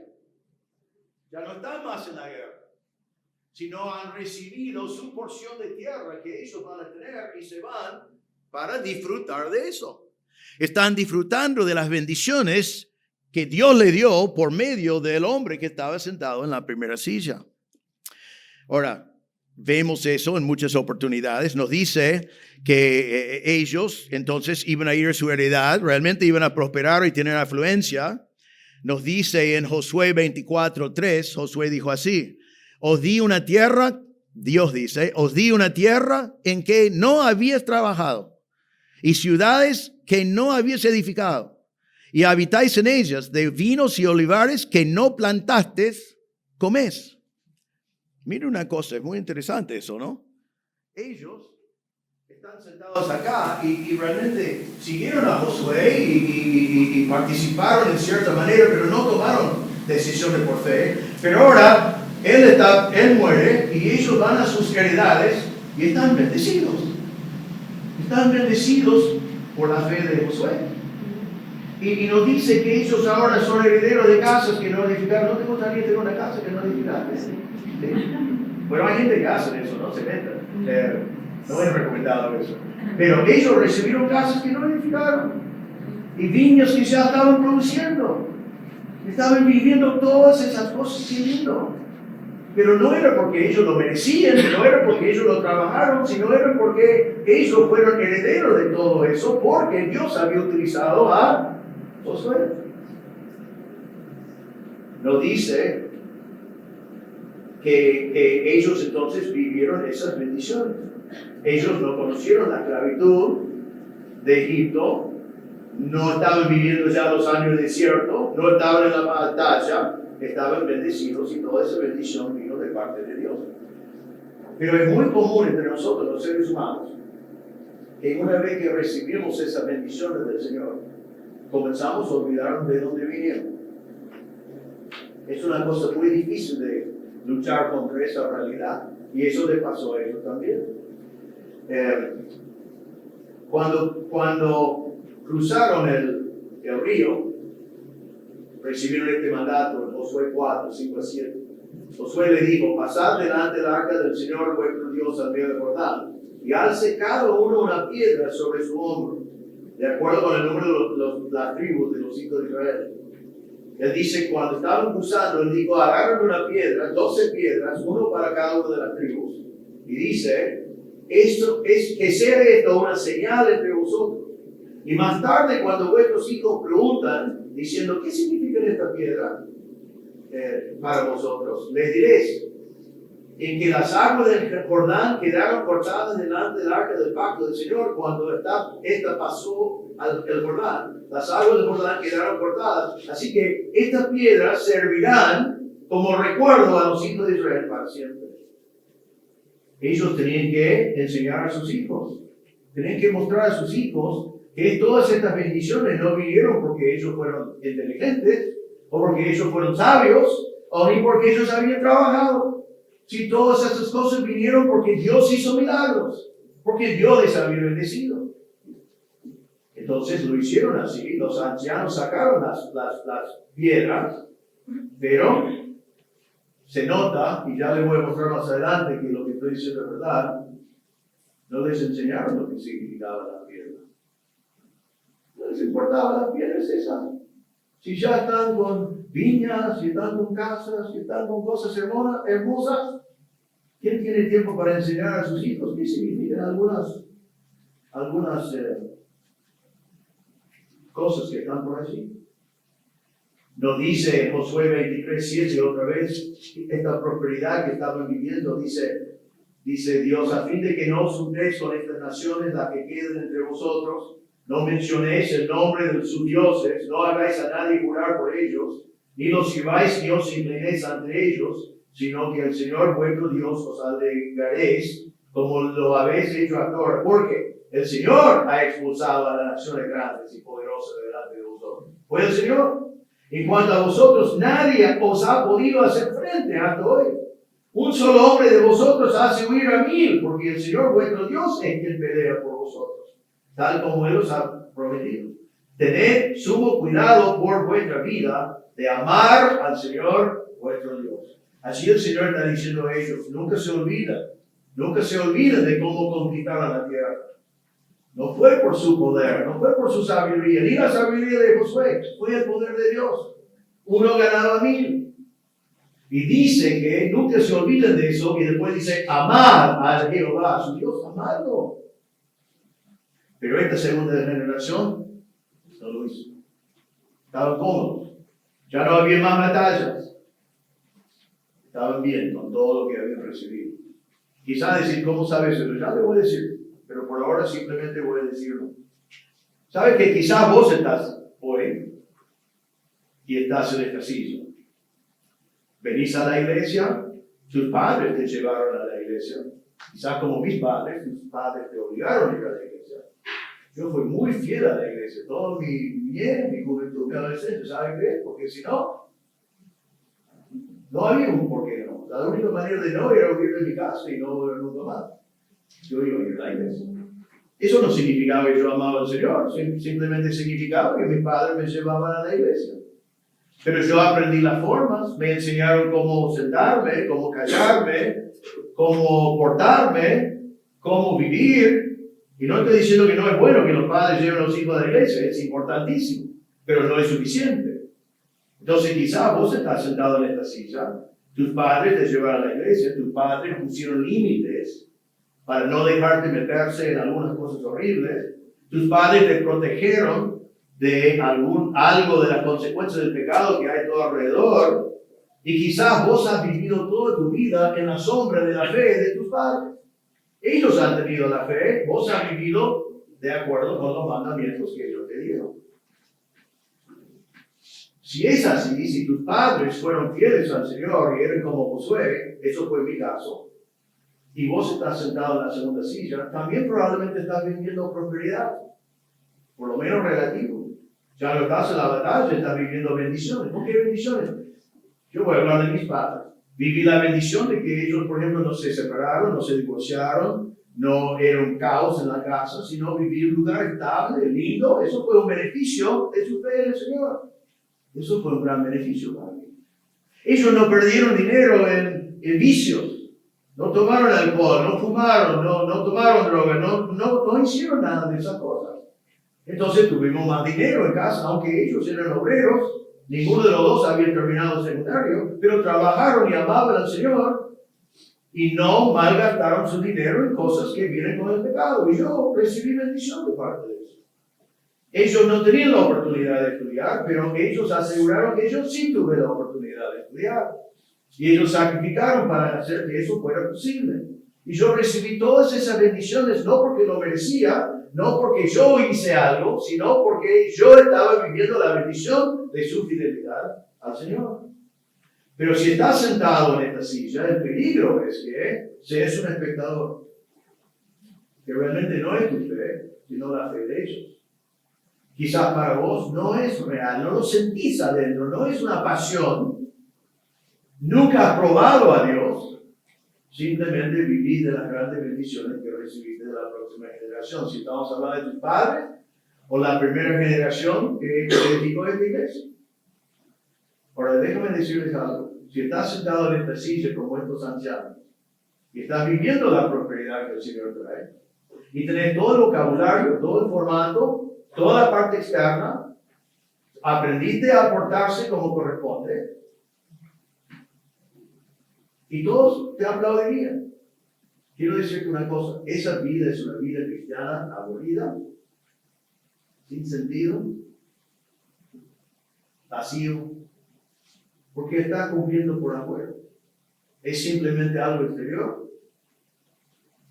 Ya no están más en la guerra, sino han recibido su porción de tierra que ellos van a tener y se van para disfrutar de eso. Están disfrutando de las bendiciones que Dios le dio por medio del hombre que estaba sentado en la primera silla. Ahora, vemos eso en muchas oportunidades. Nos dice que ellos entonces iban a ir a su heredad, realmente iban a prosperar y tener afluencia. Nos dice en Josué 24:3, Josué dijo así, os di una tierra, Dios dice, os di una tierra en que no habías trabajado y ciudades que no habías edificado y habitáis en ellas, de vinos y olivares que no plantaste, comes. Mira una cosa, es muy interesante eso, ¿no? Ellos están sentados acá y realmente siguieron a Josué y participaron en cierta manera, pero no tomaron decisiones por fe. Pero ahora él muere y ellos van a sus heredades y están bendecidos. Están bendecidos por la fe de Josué. Y nos dice que ellos ahora son herederos de casas que no edificaron. ¿No te gustaría tener una casa que no edificaste? ¿Sí? Bueno, hay gente que hace eso, ¿no? Se meten. No es recomendado eso. Pero ellos recibieron casas que no edificaron. Y viñas que ya estaban produciendo. Estaban viviendo todas esas cosas. Qué lindo. Pero no era porque ellos lo merecían, no era porque ellos lo trabajaron, sino era porque ellos fueron herederos de todo eso, porque Dios había utilizado a Josué. Nos dice que ellos entonces vivieron esas bendiciones. Ellos no conocieron la esclavitud de Egipto, no estaban viviendo ya los años de desierto, no estaban en la batalla, estaban bendecidos y toda esa bendición vino de parte de Dios. Pero es muy común entre nosotros, los seres humanos, que una vez que recibimos esas bendiciones del Señor, comenzamos a olvidarnos de dónde vinieron. Es una cosa muy difícil de luchar contra esa realidad. Y eso les pasó a ellos también. Cuando cruzaron el río, recibieron este mandato en Josué 4, 5 a 7. Josué le dijo, pasad delante del arca del Señor vuestro Dios al río de Jordán, y alce cada uno una piedra sobre su hombro, de acuerdo con el número de las tribus de los hijos de Israel. Él dice, cuando estaban cruzando, él dijo, agarren una piedra, 12 piedras, uno para cada una de las tribus. Y dice, esto es que sea esto una señal entre vosotros. Y más tarde, cuando vuestros hijos preguntan, diciendo, ¿qué significa esta piedra para vosotros? Les diréis, en que las aguas del Jordán quedaron cortadas delante del arca del pacto del Señor cuando esta pasó al Jordán. Las aguas del Jordán quedaron cortadas. Así que estas piedras servirán como recuerdo a los hijos de Israel para siempre. Ellos tenían que enseñar a sus hijos. Tenían que mostrar a sus hijos que todas estas bendiciones no vinieron porque ellos fueron inteligentes, o porque ellos fueron sabios, o ni porque ellos habían trabajado. Si todas estas cosas vinieron porque Dios hizo milagros, porque Dios les había bendecido. Entonces lo hicieron así, los ancianos sacaron las piedras, pero se nota, y ya les voy a mostrar más adelante que lo que estoy diciendo es verdad, no les enseñaron lo que significaba la piedra. No les importaba las piedras esas. Si ya están con viñas, si están con casas, si están con cosas hermosas, ¿quién tiene tiempo para enseñar a sus hijos qué significan algunas cosas que están por allí? Nos dice Josué 23:7 otra vez, esta prosperidad que estaban viviendo, dice, dice Dios, a fin de que no os juntéis con estas naciones, las que queden entre vosotros, no mencionéis el nombre de sus dioses, no hagáis a nadie jurar por ellos, ni los sirváis ni os inclinéis ante ellos, sino que el Señor vuestro Dios os alegraréis, como lo habéis hecho hasta ahora, porque el Señor ha expulsado a las naciones grandes y poderosas delante de vosotros. Fue el Señor. En cuanto a vosotros, nadie os ha podido hacer frente hasta hoy. Un solo hombre de vosotros hace huir a 1000, porque el Señor vuestro Dios es quien pelea por vosotros, tal como Él os ha prometido. Tened sumo cuidado por vuestra vida de amar al Señor vuestro Dios. Así el Señor está diciendo a ellos, nunca se olviden de cómo conquistaron la tierra. No fue por su poder, no fue por su sabiduría, ni la sabiduría de Josué, fue el poder de Dios. Uno ganaba 1000. Y dice que nunca se olviden de eso, y después dice, amad a Jehová, a su Dios, amadlo. Pero esta segunda generación no lo hizo. Estaban cómodos. Ya no había más batallas. Estaban bien con todo lo que habían recibido. Quizás decir, ¿cómo sabes eso? Ya le voy a decir, pero por ahora simplemente voy a decirlo. ¿Sabes que quizás vos estás hoy y estás en esta silla? Venís a la iglesia, tus padres te llevaron a la iglesia. Quizás como mis padres, tus padres te obligaron a ir a la iglesia. Yo fui muy fiel a la iglesia, todo mi niñez, mi juventud, mi adolescencia, ¿saben qué? Porque si no, no había un por qué no. La única manera de no era huir de mi casa y no volver nunca más. Yo iba a ir a la iglesia. Eso no significaba que yo amaba al Señor, simplemente significaba que mis padres me llevaban a la iglesia. Pero yo aprendí las formas, me enseñaron cómo sentarme, cómo callarme, cómo portarme, cómo vivir. Y no estoy diciendo que no es bueno que los padres lleven a los hijos a la iglesia, es importantísimo, pero no es suficiente. Entonces quizás vos estás sentado en esta silla, tus padres te llevaron a la iglesia, tus padres pusieron límites para no dejarte meterse en algunas cosas horribles, tus padres te protegieron de algo de las consecuencias del pecado que hay todo alrededor, y quizás vos has vivido toda tu vida en la sombra de la fe de tus padres. Ellos han tenido la fe, vos has vivido de acuerdo con los mandamientos que ellos te dieron. Si es así, si tus padres fueron fieles al Señor y eran como Josué, eso fue mi caso, y vos estás sentado en la segunda silla, también probablemente estás viviendo prosperidad, por lo menos relativo. Ya no estás en la batalla, estás viviendo bendiciones. ¿No qué bendiciones? Yo voy a hablar de mis padres. Viví la bendición de que ellos, por ejemplo, no se separaron, no se divorciaron, no era un caos en la casa, sino vivir en un lugar estable, lindo. Eso fue un beneficio de su fe en el Señor. Eso fue un gran beneficio para mí. Ellos no perdieron dinero en vicios, no tomaron alcohol, no fumaron, no tomaron droga, no hicieron nada de esas cosas. Entonces tuvimos más dinero en casa, aunque ellos eran obreros, ninguno de los dos había terminado el secundario, pero trabajaron y amaban al Señor y no malgastaron su dinero en cosas que vienen con el pecado. Y yo recibí bendición de parte de eso. Ellos no tenían la oportunidad de estudiar, pero ellos aseguraron que ellos sí tuvieron la oportunidad de estudiar. Y ellos sacrificaron para hacer que eso fuera posible. Y yo recibí todas esas bendiciones no porque lo merecía, no porque yo hice algo, sino porque yo estaba viviendo la bendición de su fidelidad al Señor. Pero si estás sentado en esta silla, el peligro es que seas un espectador, que realmente no es tu fe, sino la fe de ellos. Quizás para vos no es real, no lo sentís adentro, no es una pasión. Nunca has probado a Dios. Simplemente vivís de las grandes bendiciones que recibiste de la próxima generación. Si estamos hablando de tus padres o la primera generación que edificó esta iglesia. Ahora, déjame decirles algo. Si estás sentado en esta silla como estos ancianos y estás viviendo la prosperidad que el Señor trae y tenés todo el vocabulario, todo el formato, toda la parte externa, aprendiste a portarse como corresponde, y todos te aplaudirían. Quiero decirte una cosa, esa vida es una vida cristiana aburrida, sin sentido, vacío, porque estás cumpliendo por afuera. Es simplemente algo exterior.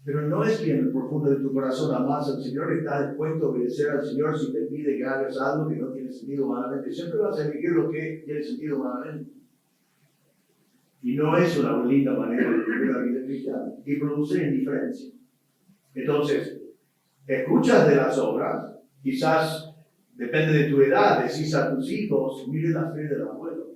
Pero no es que en el profundo de tu corazón amas al Señor, estás dispuesto a obedecer al Señor si te pide que hagas algo que no tiene sentido humanamente. Siempre vas a elegir lo que tiene sentido humanamente. Y no es una linda manera de vivir la vida cristiana. Y produce indiferencia. Entonces, escuchas de las obras, quizás depende de tu edad, decís a tus hijos, mire la fe del abuelo.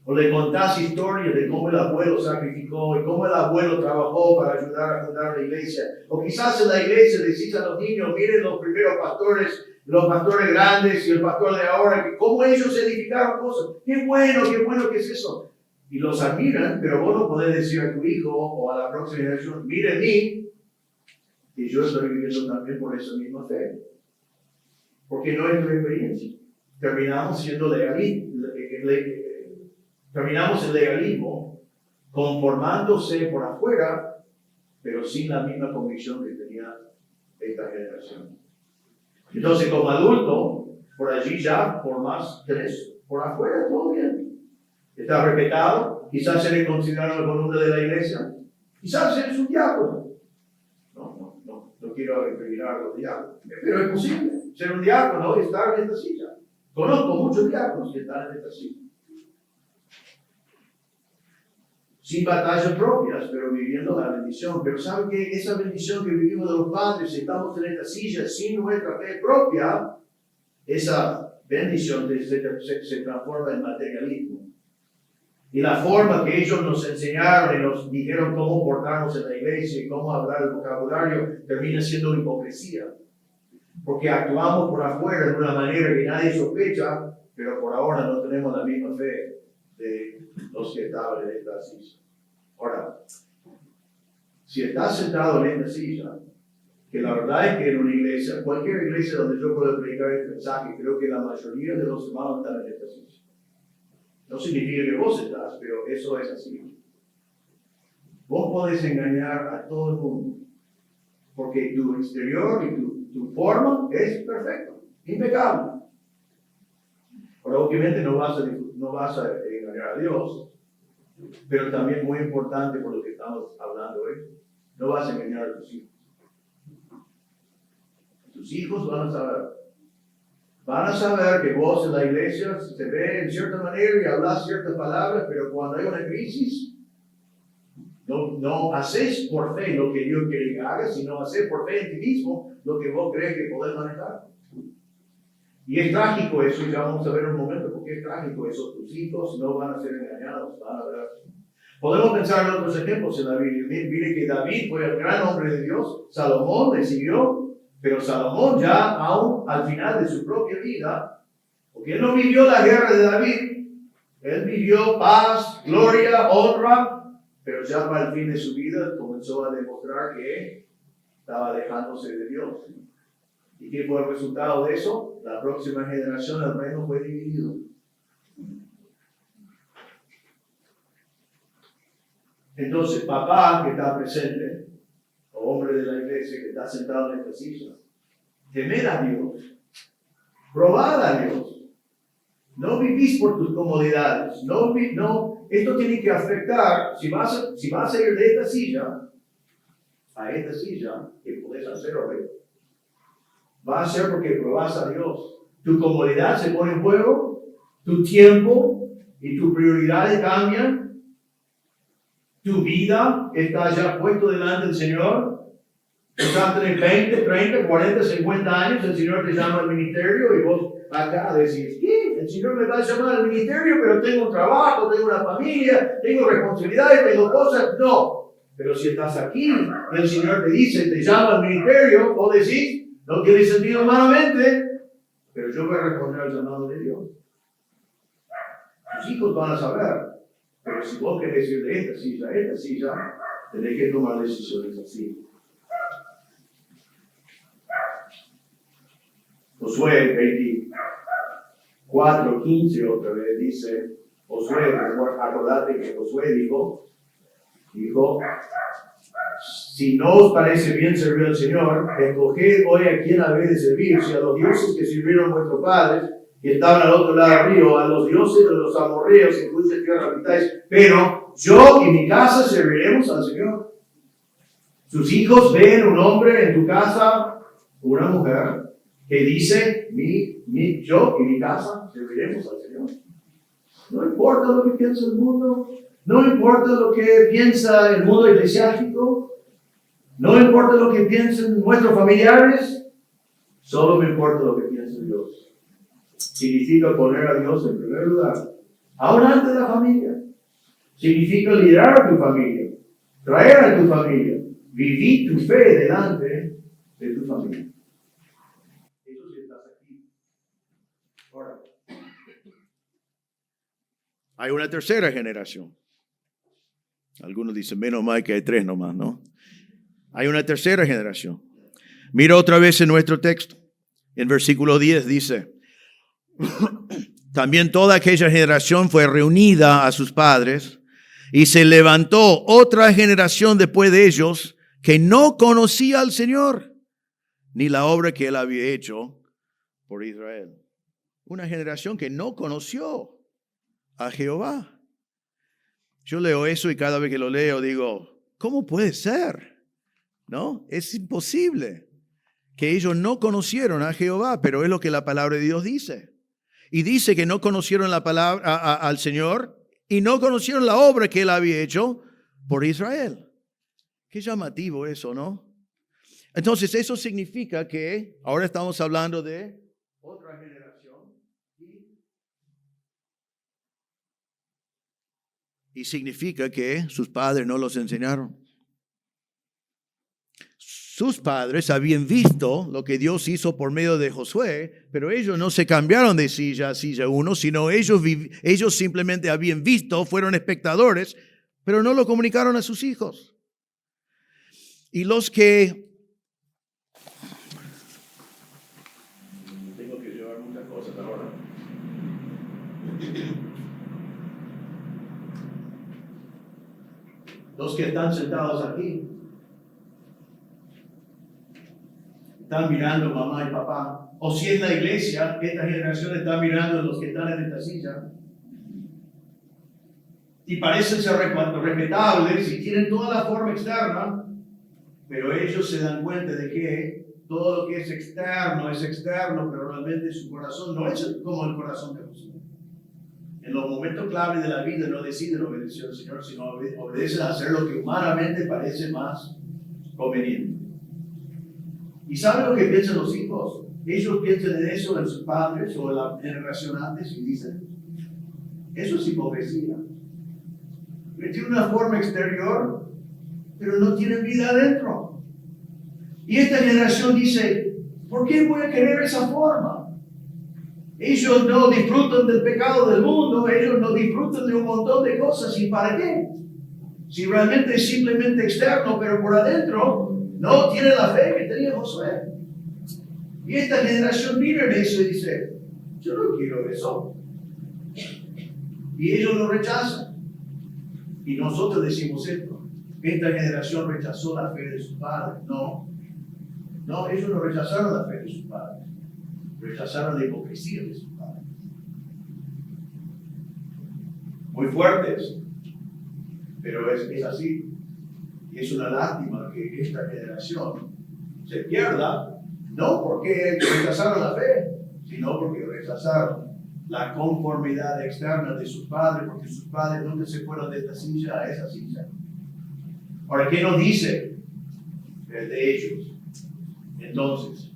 O le contás historias de cómo el abuelo sacrificó y cómo el abuelo trabajó para ayudar a fundar la iglesia. O quizás en la iglesia decís a los niños, miren los primeros pastores, los pastores grandes y el pastor de ahora, que cómo ellos edificaron cosas. Qué bueno que es eso. Y los admiran, pero vos no podés decir a tu hijo o a la próxima generación, mire mí, y yo estoy viviendo también por esa misma fe. Porque no es tu experiencia. Terminamos siendo terminamos el legalismo conformándose por afuera, pero sin la misma convicción que tenía esta generación. Entonces, como adulto, por allí ya formas tres. Por afuera, todo bien. Estás respetado, quizás eres considerado el columna de la iglesia, quizás eres un diácono. No quiero recriminar a los diáconos, pero es posible ser un diácono y estar en esta silla. Conozco muchos diáconos que están en esta silla. Sin batallas propias, pero viviendo la bendición. Pero ¿saben qué? Esa bendición que vivimos de los padres, estamos en esta silla sin nuestra fe propia, esa bendición se transforma en materialismo. Y la forma que ellos nos enseñaron y nos dijeron cómo portarnos en la iglesia y cómo hablar el vocabulario termina siendo hipocresía. Porque actuamos por afuera de una manera que nadie sospecha, pero por ahora no tenemos la misma fe de los que estaban en esta silla. Ahora, si estás sentado en esta silla, que la verdad es que en una iglesia, cualquier iglesia donde yo pueda predicar este mensaje, creo que la mayoría de los hermanos están en esta silla. No significa que vos estás, pero eso es así. Vos podés engañar a todo el mundo, porque tu exterior y tu forma es perfecto, impecable. Ahora, obviamente no vas a engañar a Dios, pero también muy importante por lo que estamos hablando hoy, no vas a engañar a tus hijos. Tus hijos van a saber. Van a saber que vos en la iglesia se ve en cierta manera y hablas ciertas palabras, pero cuando hay una crisis, no haces por fe lo que Dios quiere que hagas, sino haces por fe en ti mismo lo que vos crees que podés manejar. Y es trágico eso, y ya vamos a ver en un momento por qué es trágico eso. Tus hijos no van a ser engañados, van a ver. Podemos pensar en otros ejemplos en la Biblia. Mire que David fue el gran hombre de Dios, Salomón le siguió, pero Salomón ya aún al final de su propia vida, porque él no vivió la guerra de David, él vivió paz, gloria, honra, pero ya para el fin de su vida comenzó a demostrar que estaba alejándose de Dios. ¿Y qué fue el resultado de eso? La próxima generación del reino fue dividido. Entonces, papá que está presente, o hombre de la iglesia que está sentado en esta silla, temed a Dios, probad a Dios. No vivís por tus comodidades. Esto tiene que afectar, si vas a ir de esta silla a esta silla, que podés hacer hoy, va a ser porque probás a Dios. Tu comodidad se pone en juego, tu tiempo y tus prioridades cambian. Tu vida está ya puesto delante del Señor. Quizás tenés 20, 30, 40, 50 años, el Señor te llama al ministerio y vos acá decís, ¿qué? El Señor me va a llamar al ministerio, pero tengo un trabajo, tengo una familia, tengo responsabilidades, tengo cosas. No. Pero si estás aquí y el Señor te dice, te llama al ministerio, vos decís, no tiene sentido humanamente, pero yo voy a responder al llamado de Dios. Tus hijos van a saber. Pero si vos querés ir de esta silla a esta silla, tenés que tomar decisiones así. Josué 24:15 otra vez dice, Josué, acordate que Josué dijo, si no os parece bien servir al Señor, escoged hoy a quién habéis de servir, si a los dioses que sirvieron vuestros padres, que estaban al otro lado del río, a los dioses de los amorreos en cuya tierra habitáis, pero yo y mi casa serviremos al Señor. Sus hijos ven un hombre en tu casa, una mujer, que dice, yo y mi casa serviremos al Señor. No importa lo que piensa el mundo, no importa lo que piensa el mundo eclesiástico, no importa lo que piensen nuestros familiares, solo me importa lo que piensa Dios. Significa poner a Dios en primer lugar, aún antes de la familia. Significa liderar a tu familia, traer a tu familia, vivir tu fe delante de tu familia. Eso sí estás aquí. Ahora, hay una tercera generación. Algunos dicen, menos mal que hay 3 nomás, ¿no? Hay una tercera generación. Mira otra vez en nuestro texto. En versículo 10 dice, también toda aquella generación fue reunida a sus padres y se levantó otra generación después de ellos que no conocía al Señor ni la obra que Él había hecho por Israel. Una generación que no conoció a Jehová. Yo leo eso y cada vez que lo leo digo, ¿cómo puede ser? ¿No? Es imposible que ellos no conocieron a Jehová, pero es lo que la palabra de Dios dice. Y dice que no conocieron la palabra al Señor y no conocieron la obra que Él había hecho por Israel. Qué llamativo eso, ¿no? Entonces eso significa que ahora estamos hablando de otra generación y significa que sus padres no los enseñaron. Sus padres habían visto lo que Dios hizo por medio de Josué, pero ellos no se cambiaron de silla a silla uno, sino ellos simplemente habían visto, fueron espectadores, pero no lo comunicaron a sus hijos. Y los que... Tengo que llevar muchas cosas ahora. Los que están sentados aquí están mirando mamá y papá. O si es la iglesia, esta generación está mirando a los que están en esta silla. Y parecen ser respetables y tienen toda la forma externa, pero ellos se dan cuenta de que todo lo que es externo, pero realmente su corazón no es como el corazón de Jesús. En los momentos clave de la vida no deciden obedecer al Señor, sino obedecen a hacer lo que humanamente parece más conveniente. ¿Y saben lo que piensan los hijos? Ellos piensan en eso, en sus padres o en la generación antes y dicen, eso es hipocresía. Tiene una forma exterior, pero no tienen vida adentro. Y esta generación dice, ¿por qué voy a querer esa forma? Ellos no disfrutan del pecado del mundo, ellos no disfrutan de un montón de cosas. ¿Y para qué? Si realmente es simplemente externo, pero por adentro no tiene la fe que tenía Josué. Y esta generación mira eso y dice, yo no quiero eso. Y ellos lo rechazan. Y nosotros decimos esto, esta generación rechazó la fe de sus padres. No, ellos no rechazaron la fe de sus padres. Rechazaron la hipocresía de sus padres. Muy fuertes, pero es así. Y es una lástima que esta generación se pierda, no porque rechazaron la fe, sino porque rechazaron la conformidad externa de sus padres, porque sus padres nunca se fueron de esta silla a esa silla. Ahora, ¿qué nos dice el de ellos? Entonces,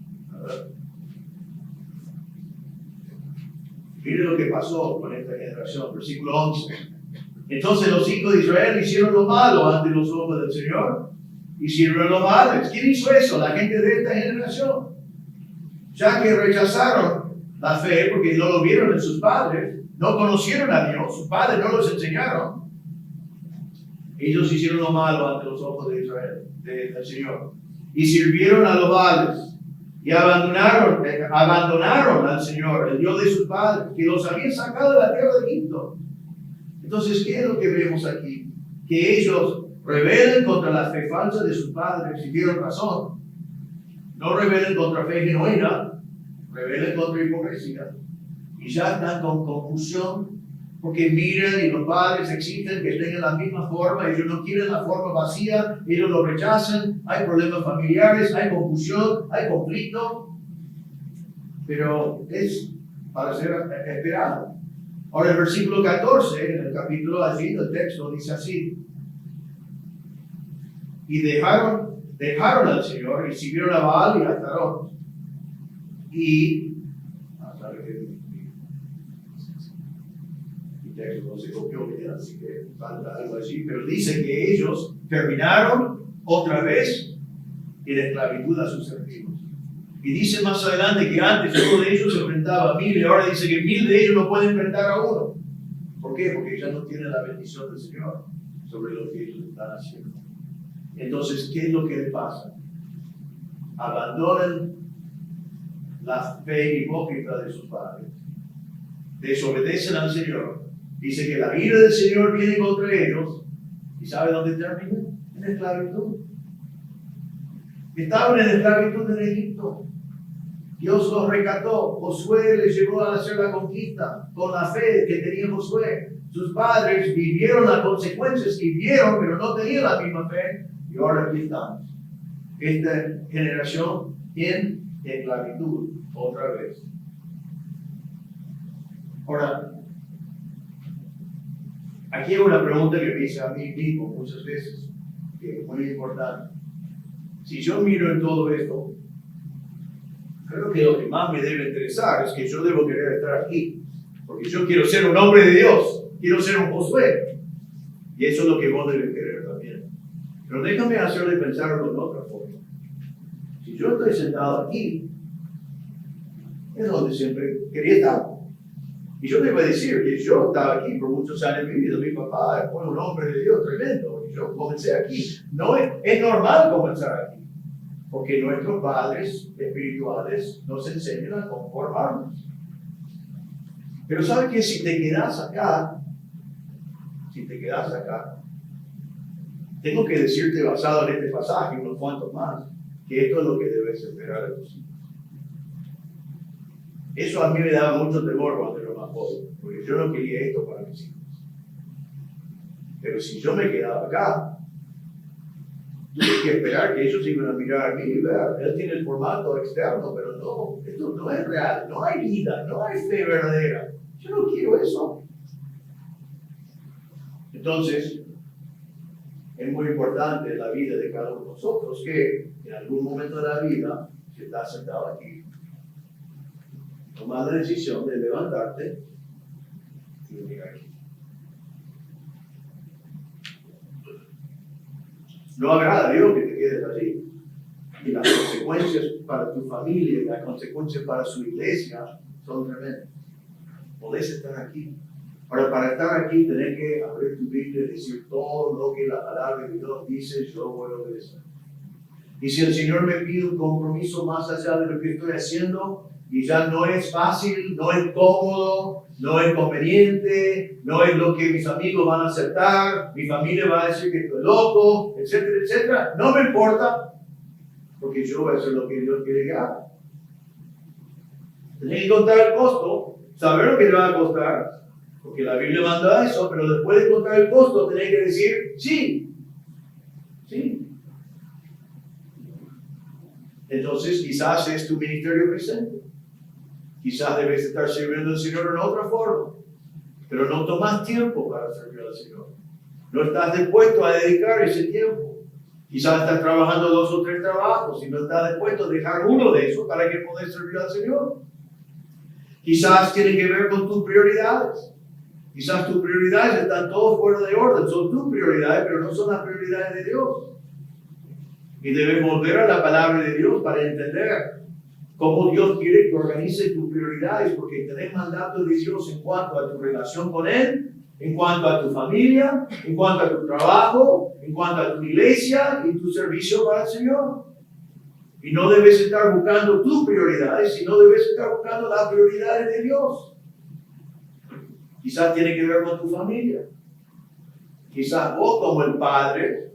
mire lo que pasó con esta generación, versículo 11. Entonces los hijos de Israel hicieron lo malo ante los ojos del Señor y sirvieron lo malo. ¿Quién hizo eso? La gente de esta generación. Ya que rechazaron la fe porque no lo vieron en sus padres, no conocieron a Dios, sus padres no los enseñaron. Ellos hicieron lo malo ante los ojos de Israel, del Señor. Y sirvieron a los Baales y abandonaron al Señor, el Dios de sus padres, que los había sacado de la tierra de Egipto. Entonces, ¿qué es lo que vemos aquí? Que ellos rebelen contra la fe falsa de sus padres, y tienen razón. No rebelen contra fe genuina, rebelen contra hipocresía. Y ya están con confusión Porque miran y los padres exigen que tengan la misma forma, ellos no quieren la forma vacía, ellos lo rechazan, hay problemas familiares, hay confusión, hay conflicto, pero es para ser esperado. Ahora el versículo 14, en el capítulo allí del texto, dice así: y dejaron al Señor y siguieron a Baal y a Astarot. Y mi texto no se copió bien, así que falta algo allí, pero dice que ellos terminaron otra vez en esclavitud a sus enemigos. Y dice más adelante que antes uno de ellos se enfrentaba a 1000 y ahora dice que 1000 de ellos no pueden enfrentar a uno. ¿Por qué? Porque ya no tienen la bendición del Señor sobre lo que ellos están haciendo. Entonces, ¿qué es lo que les pasa? Abandonan la fe hipócrita de sus padres, desobedecen al Señor. Dice que la ira del Señor viene contra ellos. ¿Y sabe dónde termina? En esclavitud. Estaban en esclavitud en Egipto. Dios los rescató. Josué les llevó a hacer la conquista con la fe que tenía Josué. Sus padres vivieron las consecuencias que vivieron, pero no tenían la misma fe. Y ahora aquí estamos. Esta generación en esclavitud otra vez. Ahora, aquí hay una pregunta que me hice a mí mismo muchas veces, que es muy importante. Si yo miro en todo esto, creo que lo que más me debe interesar es que yo debo querer estar aquí, porque yo quiero ser un hombre de Dios, quiero ser un Josué, y eso es lo que vos debes querer también. Pero déjame hacerle pensarlo de otra forma. Si yo estoy sentado aquí, es donde siempre quería estar. Y yo debo decir que yo estaba aquí por muchos años de mi vida. Mi papá fue un hombre de Dios tremendo. Y yo comencé aquí. No es normal comenzar aquí. Porque nuestros padres espirituales nos enseñan a conformarnos. Pero ¿sabes qué? Si te quedas acá, tengo que decirte, basado en este pasaje y unos cuantos más, que esto es lo que debes esperar de tus hijos. Eso a mí me daba mucho temor cuando era más joven, porque yo no quería esto para mis hijos. Pero si yo me quedaba acá, tuve que esperar que ellos iban a mirar a mí y ver, él tiene el formato externo, pero no, esto no es real, no hay vida, no hay fe verdadera. Yo no quiero eso. Entonces, es muy importante en la vida de cada uno de nosotros que en algún momento de la vida, si estás sentado aquí, tomas la decisión de levantarte y venir aquí. No agrada a Dios que te quedes allí. Y las consecuencias para tu familia y las consecuencias para su iglesia son tremendas. Podés estar aquí. Ahora, para estar aquí, tenés que abrir tu Biblia y decir todo lo que la palabra de Dios dice, yo voy a obedecer. Y si el Señor me pide un compromiso más allá de lo que estoy haciendo, y ya no es fácil, no es cómodo, no es conveniente, no es lo que mis amigos van a aceptar, mi familia va a decir que estoy loco, etcétera, etcétera, no me importa, porque yo voy a hacer lo que Dios quiere que haga. Tenés que contar el costo, saber lo que le va a costar, porque la Biblia manda eso, pero después de contar el costo tenés que decir sí. Entonces quizás es tu ministerio presente. Quizás debes estar sirviendo al Señor en otra forma, pero no tomas tiempo para servir al Señor. No estás dispuesto a dedicar ese tiempo. Quizás estás trabajando 2 o 3 trabajos y no estás dispuesto a dejar uno de esos para que puedas servir al Señor. Quizás tiene que ver con tus prioridades. Quizás tus prioridades están todas fuera de orden. Son tus prioridades, pero no son las prioridades de Dios. Y debes volver a la palabra de Dios para entender cómo Dios quiere que organices tus prioridades, porque tenés mandato de Dios en cuanto a tu relación con Él, en cuanto a tu familia, en cuanto a tu trabajo, en cuanto a tu iglesia y tu servicio para el Señor. Y no debes estar buscando tus prioridades, sino debes estar buscando las prioridades de Dios. Quizás tiene que ver con tu familia. Quizás vos como el padre,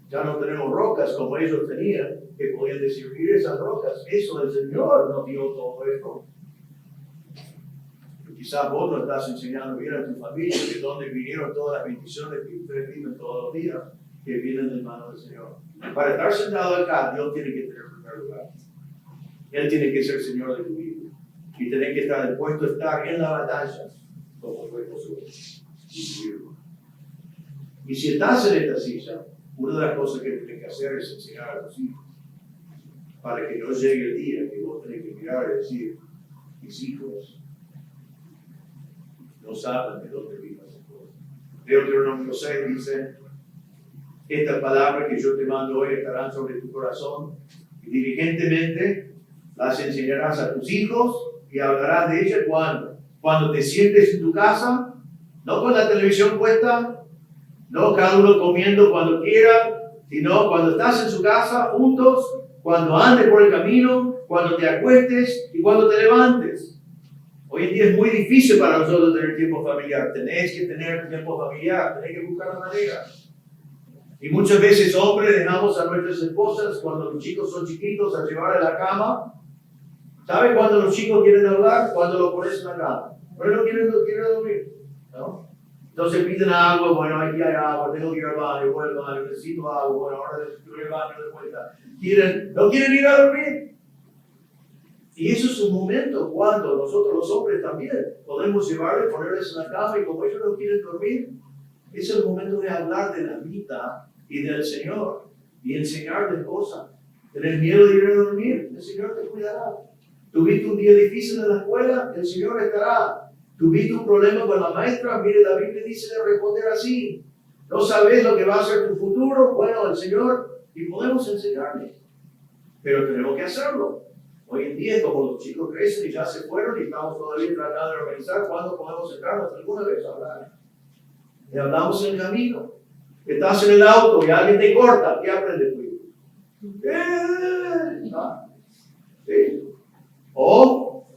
ya no tenemos rocas como ellos tenían, que podían decir, mire esas rocas, eso el Señor nos dio todo esto. Quizás vos no estás enseñando bien a tu familia de dónde vinieron todas las bendiciones que ustedes viven todos los días, que vienen del mano del Señor. Para estar sentado acá, Dios tiene que tener primer lugar. Él tiene que ser Señor de tu vida. Y tener que estar dispuesto a estar en la batalla como fue Josué. Y si estás en esta silla, una de las cosas que tienes que hacer es enseñar a tus hijos. Para que no llegue el día que vos tenés que mirar y decir, mis hijos no saben de dónde vino esa cosa. Deuteronomio 6 dice, estas palabras que yo te mando hoy estarán sobre tu corazón y diligentemente las enseñarás a tus hijos y hablarás de ellas cuando te sientes en tu casa, no con la televisión puesta, no cada uno comiendo cuando quiera, sino cuando estás en su casa juntos, cuando andes por el camino, cuando te acuestes y cuando te levantes. Hoy en día es muy difícil para nosotros tener tiempo familiar. Tenés que tener tiempo familiar, tenés que buscar la manera. Y muchas veces, hombres, dejamos a nuestras esposas cuando los chicos son chiquitos a llevar a la cama. ¿Sabe cuándo los chicos quieren hablar? Cuando lo pones en la cama. Pero no quieren dormir, ¿no? Entonces piden agua, bueno, aquí hay agua, tengo que ir al baño, voy al baño, necesito agua, bueno, ahora necesito ir al baño de vuelta. No quieren ir a dormir. Y eso es un momento cuando nosotros los hombres también podemos llevarles, ponerles en la cama y como ellos no quieren dormir, es el momento de hablar de la vida y del Señor y enseñarles cosas. ¿Tenés miedo de ir a dormir? El Señor te cuidará. ¿Tuviste un día difícil en la escuela? El Señor estará. ¿Tuviste un problema con la maestra? Mire, la Biblia dice de responder así. ¿No sabes lo que va a ser tu futuro? Bueno, el Señor, y podemos enseñarles. Pero tenemos que hacerlo. Hoy en día, como los chicos crecen y ya se fueron y estamos todavía tratando de organizar cuándo podemos sentarnos alguna vez a hablar. Y hablamos en el camino. Estás en el auto y alguien te corta. ¿Qué aprende tu hijo? ¿Sí? O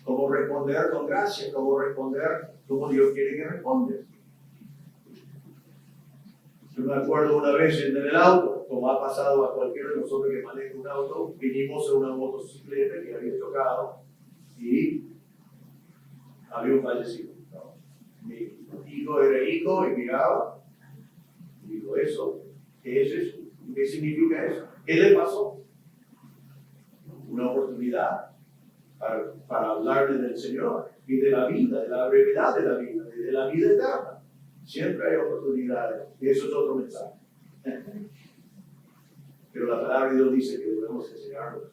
cómo responder con gracia, cómo responder como Dios quiere que respondas. Yo me acuerdo una vez en el auto, como ha pasado a cualquiera de nosotros que maneja un auto, vinimos en una motocicleta que había chocado y había un fallecido. ¿No? Mi hijo era hijo y miraba y dijo, ¿eso? ¿Qué es eso? ¿Qué significa eso? ¿Qué le pasó? Una oportunidad para hablarle del Señor y de la vida, de la brevedad de la vida, de la vida eterna. Siempre hay oportunidades y eso es otro mensaje. Pero la palabra de Dios dice que debemos enseñarlo.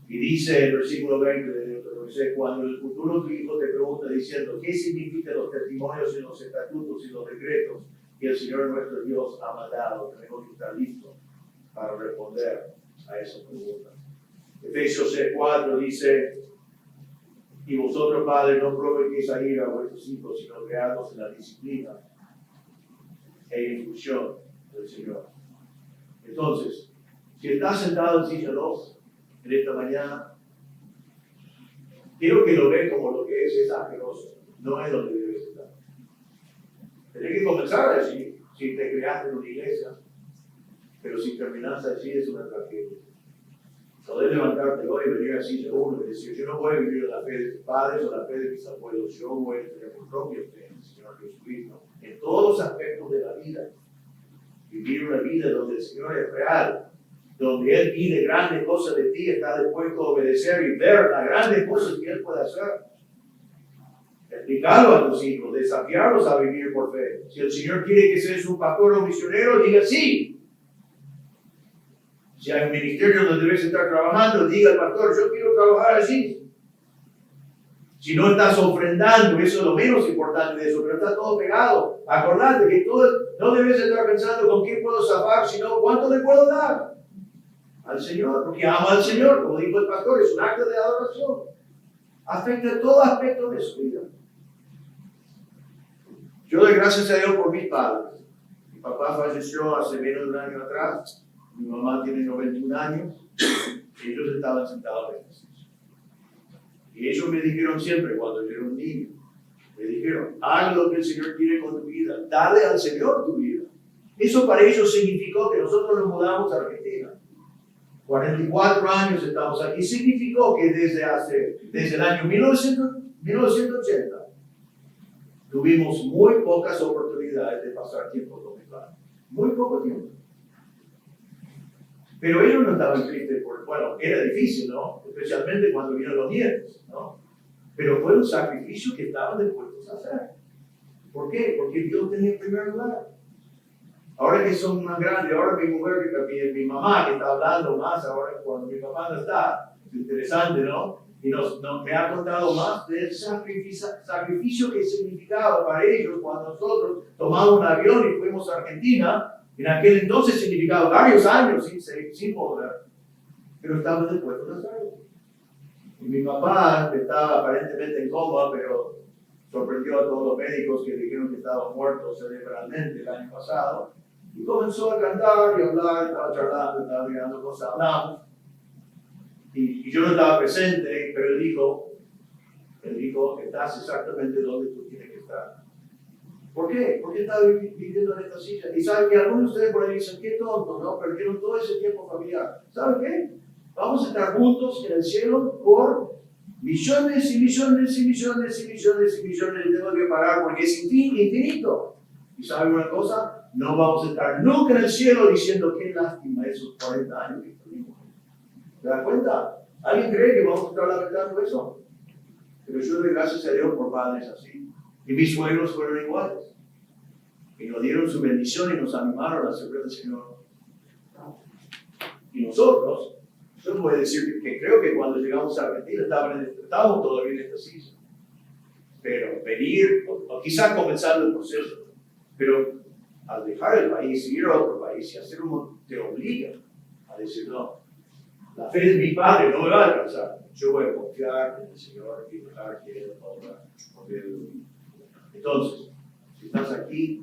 Y dice en el versículo 20 de Deuteronomio, cuando en el futuro tu hijo te pregunta diciendo qué significan los testimonios y los estatutos y los decretos que el Señor nuestro Dios ha mandado, tenemos que estar listos para responder a esa pregunta. Efesios 6:4 dice, y vosotros, padres, no provoquéis a ira a vuestros hijos, sino creadlos en la disciplina e instrucción del Señor. Entonces, si estás sentado en silla 2 en esta mañana, quiero que lo veas como lo que es asqueroso, no es donde debes estar. Tenés que comenzar allí, si te creaste en una iglesia, pero si terminas allí es una tragedia. Podés levantarte hoy y venir a silla 1 y decir, yo no voy a vivir la fe de mis padres o la fe de mis abuelos, yo voy a tener mi propia fe en el Señor Jesucristo, en todos los aspectos de la vida. Vivir una vida donde el Señor es real, donde Él pide grandes cosas de ti, está dispuesto a obedecer y ver las grandes cosas que Él puede hacer. Explicarlo a tus hijos, desafiarlos a vivir por fe. Si el Señor quiere que seas un pastor o misionero, diga sí. Si hay un ministerio donde debes estar trabajando, diga al pastor, yo quiero trabajar allí. Si no estás ofrendando, eso es lo menos importante de eso, pero está todo pegado. Acordate que no debes estar pensando con qué puedo zafar, sino cuánto le puedo dar al Señor, porque ama al Señor, como dijo el pastor, es un acto de adoración. Afecta todo aspecto de su vida. Yo doy gracias a Dios por mis padres. Mi papá falleció hace menos de un año atrás. Mi mamá tiene 91 años y ellos estaban sentados en el piso. Y ellos me dijeron siempre, cuando yo era un niño, me dijeron, haz lo que el Señor quiere con tu vida, dale al Señor tu vida. Eso para ellos significó que nosotros nos mudamos a Argentina. 44 años estamos aquí. Significó que desde el año 1980, tuvimos muy pocas oportunidades de pasar tiempo con mi padre. Muy poco tiempo. Pero ellos no estaban tristes bueno, era difícil, ¿no? Especialmente cuando vinieron los nietos, ¿no? Pero fue un sacrificio que estaban dispuestos a hacer. ¿Por qué? Porque Dios tenía en primer lugar. Ahora que son más grandes, ahora mi mujer, mi mamá que está hablando más, ahora cuando mi papá no está, es interesante, ¿no? Y me ha contado más del sacrificio que significaba para ellos cuando nosotros tomamos un avión y fuimos a Argentina. En aquel entonces significaba varios años sin poder, pero estaban dispuestos a hacerlo. Y mi papá, que estaba aparentemente en coma, pero sorprendió a todos los médicos que dijeron que estaba muerto cerebralmente el año pasado, y comenzó a cantar y hablar, estaba charlando, estaba mirando cosas, hablamos. Y yo no estaba presente, pero él dijo, estás exactamente donde tú tienes que estar. ¿Por qué? Porque estaba viviendo en esta silla. Y saben que algunos de ustedes por ahí dicen, qué tonto, ¿no? Perdieron todo ese tiempo familiar. ¿Saben qué? Vamos a estar juntos en el cielo por millones y millones y millones y millones y millones. Y tengo que parar porque es infinito. ¿Y saben una cosa? No vamos a estar nunca en el cielo diciendo, qué lástima esos 40 años que tuvimos. ¿Te das cuenta? ¿Alguien cree que vamos a estar lamentando eso? Pero yo doy gracias a Dios por padres así. Y mis suegros fueron iguales. Y nos dieron su bendición y nos animaron a servir al Señor. Y nosotros, yo les voy a decir que creo que cuando llegamos a Argentina estábamos todavía en esta silla. Pero venir, o quizás comenzando el proceso, pero al dejar el país, ir a otro país y hacer te obliga a decir, no, la fe de mi padre no me va a alcanzar. Yo voy a confiar en el Señor y dejar que Él obra por medio de mí. Entonces, si estás aquí,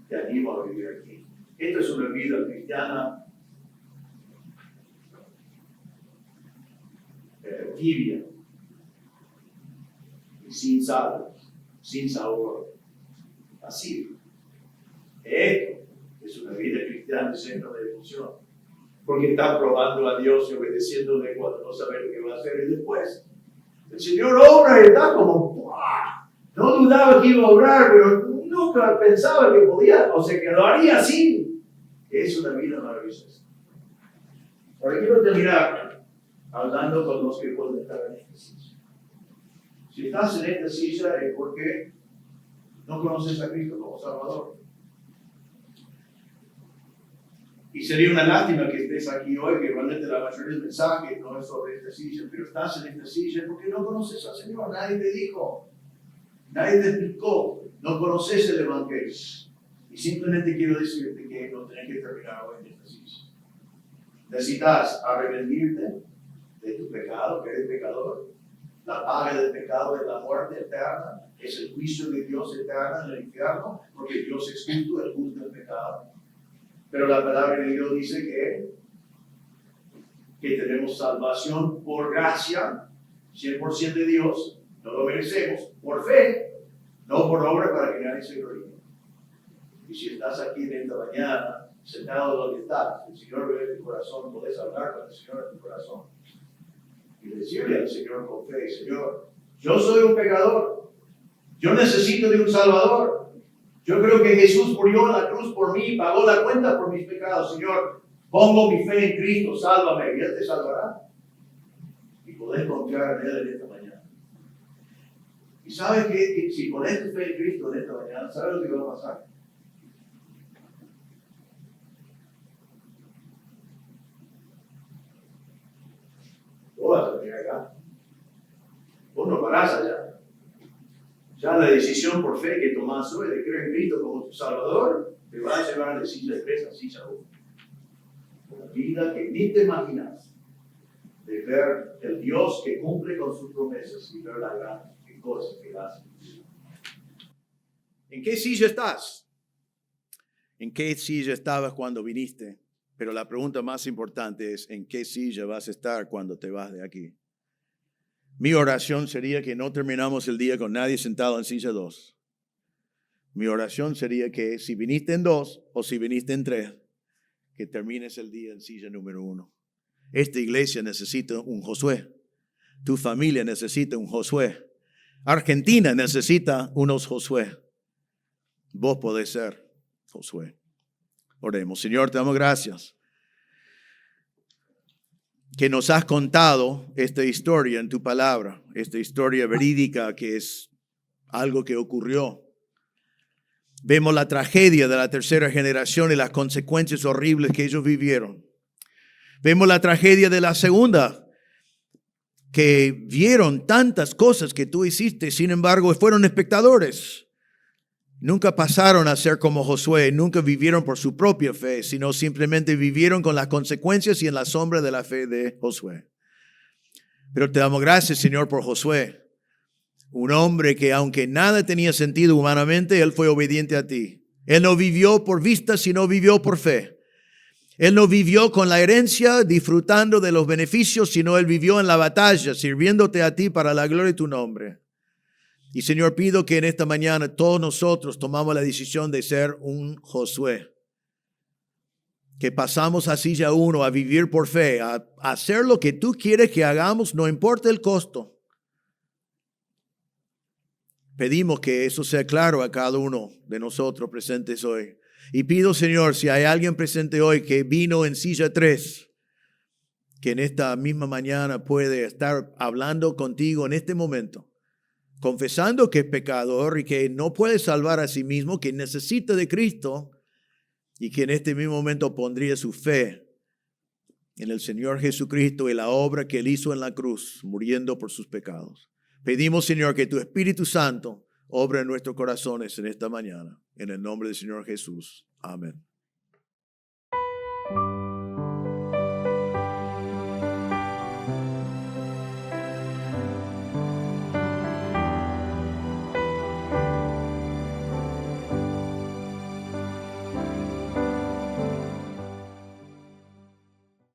te animo a vivir aquí. Esta es una vida cristiana tibia y sin sal, sin sabor. Así. Esto es una vida cristiana llena de emoción. Porque está probando a Dios y obedeciéndole cuando no sabe lo que va a hacer. Y después, el Señor obra y está como, ¡buah! No dudaba que iba a obrar, pero nunca pensaba que podía, o sea, que lo haría así. Es una vida maravillosa. Ahora quiero terminar hablando con los que pueden estar en esta silla. Si estás en esta silla es porque no conoces a Cristo como Salvador. Y sería una lástima que estés aquí hoy, que realmente la mayoría del mensaje no es sobre esta silla, pero estás en esta silla porque no conoces al Señor. Nadie te dijo, nadie te explicó, no conoces el Evangelio. Y simplemente quiero decirte que no tenés que terminar hoy en esta silla. Necesitas arrepentirte de tu pecado, que eres pecador. La paga del pecado es la muerte eterna, es el juicio de Dios eterno en el infierno, porque Dios es justo, el justo del pecado. Pero la palabra de Dios dice que tenemos salvación por gracia, 100% de Dios, no lo merecemos, por fe, no por obra para que nadie se gloríe. Y si estás aquí en esta mañana, sentado donde estás, el Señor ve tu corazón, podés hablar con el Señor en tu corazón y decirle al Señor con fe, Señor, yo soy un pecador, yo necesito de un Salvador. Yo creo que Jesús murió en la cruz por mí, pagó la cuenta por mis pecados. Señor, pongo mi fe en Cristo, sálvame, y Él te salvará. Y podés confiar en Él en esta mañana. Y sabes que si pones tu fe en Cristo en esta mañana, ¿sabes lo que va a pasar? Vos vas a venir acá. Vos no parás allá. Ya la decisión por fe que tomás hoy de creer en Cristo como tu Salvador te va a llevar de silla 3 a silla 1. Una vida que ni te imaginas, de ver el Dios que cumple con sus promesas y ver la gran cosa que hace. ¿En qué silla estás? ¿En qué silla estabas cuando viniste? Pero la pregunta más importante es, ¿en qué silla vas a estar cuando te vas de aquí? Mi oración sería que no terminamos el día con nadie sentado en silla 2. Mi oración sería que si viniste en 2 o si viniste en 3, que termines el día en silla número 1. Esta iglesia necesita un Josué. Tu familia necesita un Josué. Argentina necesita unos Josué. Vos podés ser Josué. Oremos. Señor, te damos gracias que nos has contado esta historia en tu palabra, esta historia verídica que es algo que ocurrió. Vemos la tragedia de la tercera generación y las consecuencias horribles que ellos vivieron. Vemos la tragedia de la segunda, que vieron tantas cosas que tú hiciste, sin embargo, fueron espectadores. Nunca pasaron a ser como Josué, nunca vivieron por su propia fe, sino simplemente vivieron con las consecuencias y en la sombra de la fe de Josué. Pero te damos gracias, Señor, por Josué, un hombre que aunque nada tenía sentido humanamente, él fue obediente a ti. Él no vivió por vista, sino vivió por fe. Él no vivió con la herencia, disfrutando de los beneficios, sino él vivió en la batalla, sirviéndote a ti para la gloria de tu nombre. Y Señor, pido que en esta mañana todos nosotros tomamos la decisión de ser un Josué. Que pasamos a silla 1 a vivir por fe, a hacer lo que tú quieres que hagamos, no importa el costo. Pedimos que eso sea claro a cada uno de nosotros presentes hoy. Y pido, Señor, si hay alguien presente hoy que vino en silla 3, que en esta misma mañana puede estar hablando contigo en este momento, confesando que es pecador y que no puede salvar a sí mismo, que necesita de Cristo y que en este mismo momento pondría su fe en el Señor Jesucristo y la obra que Él hizo en la cruz, muriendo por sus pecados. Pedimos, Señor, que tu Espíritu Santo obre en nuestros corazones en esta mañana. En el nombre del Señor Jesús. Amén.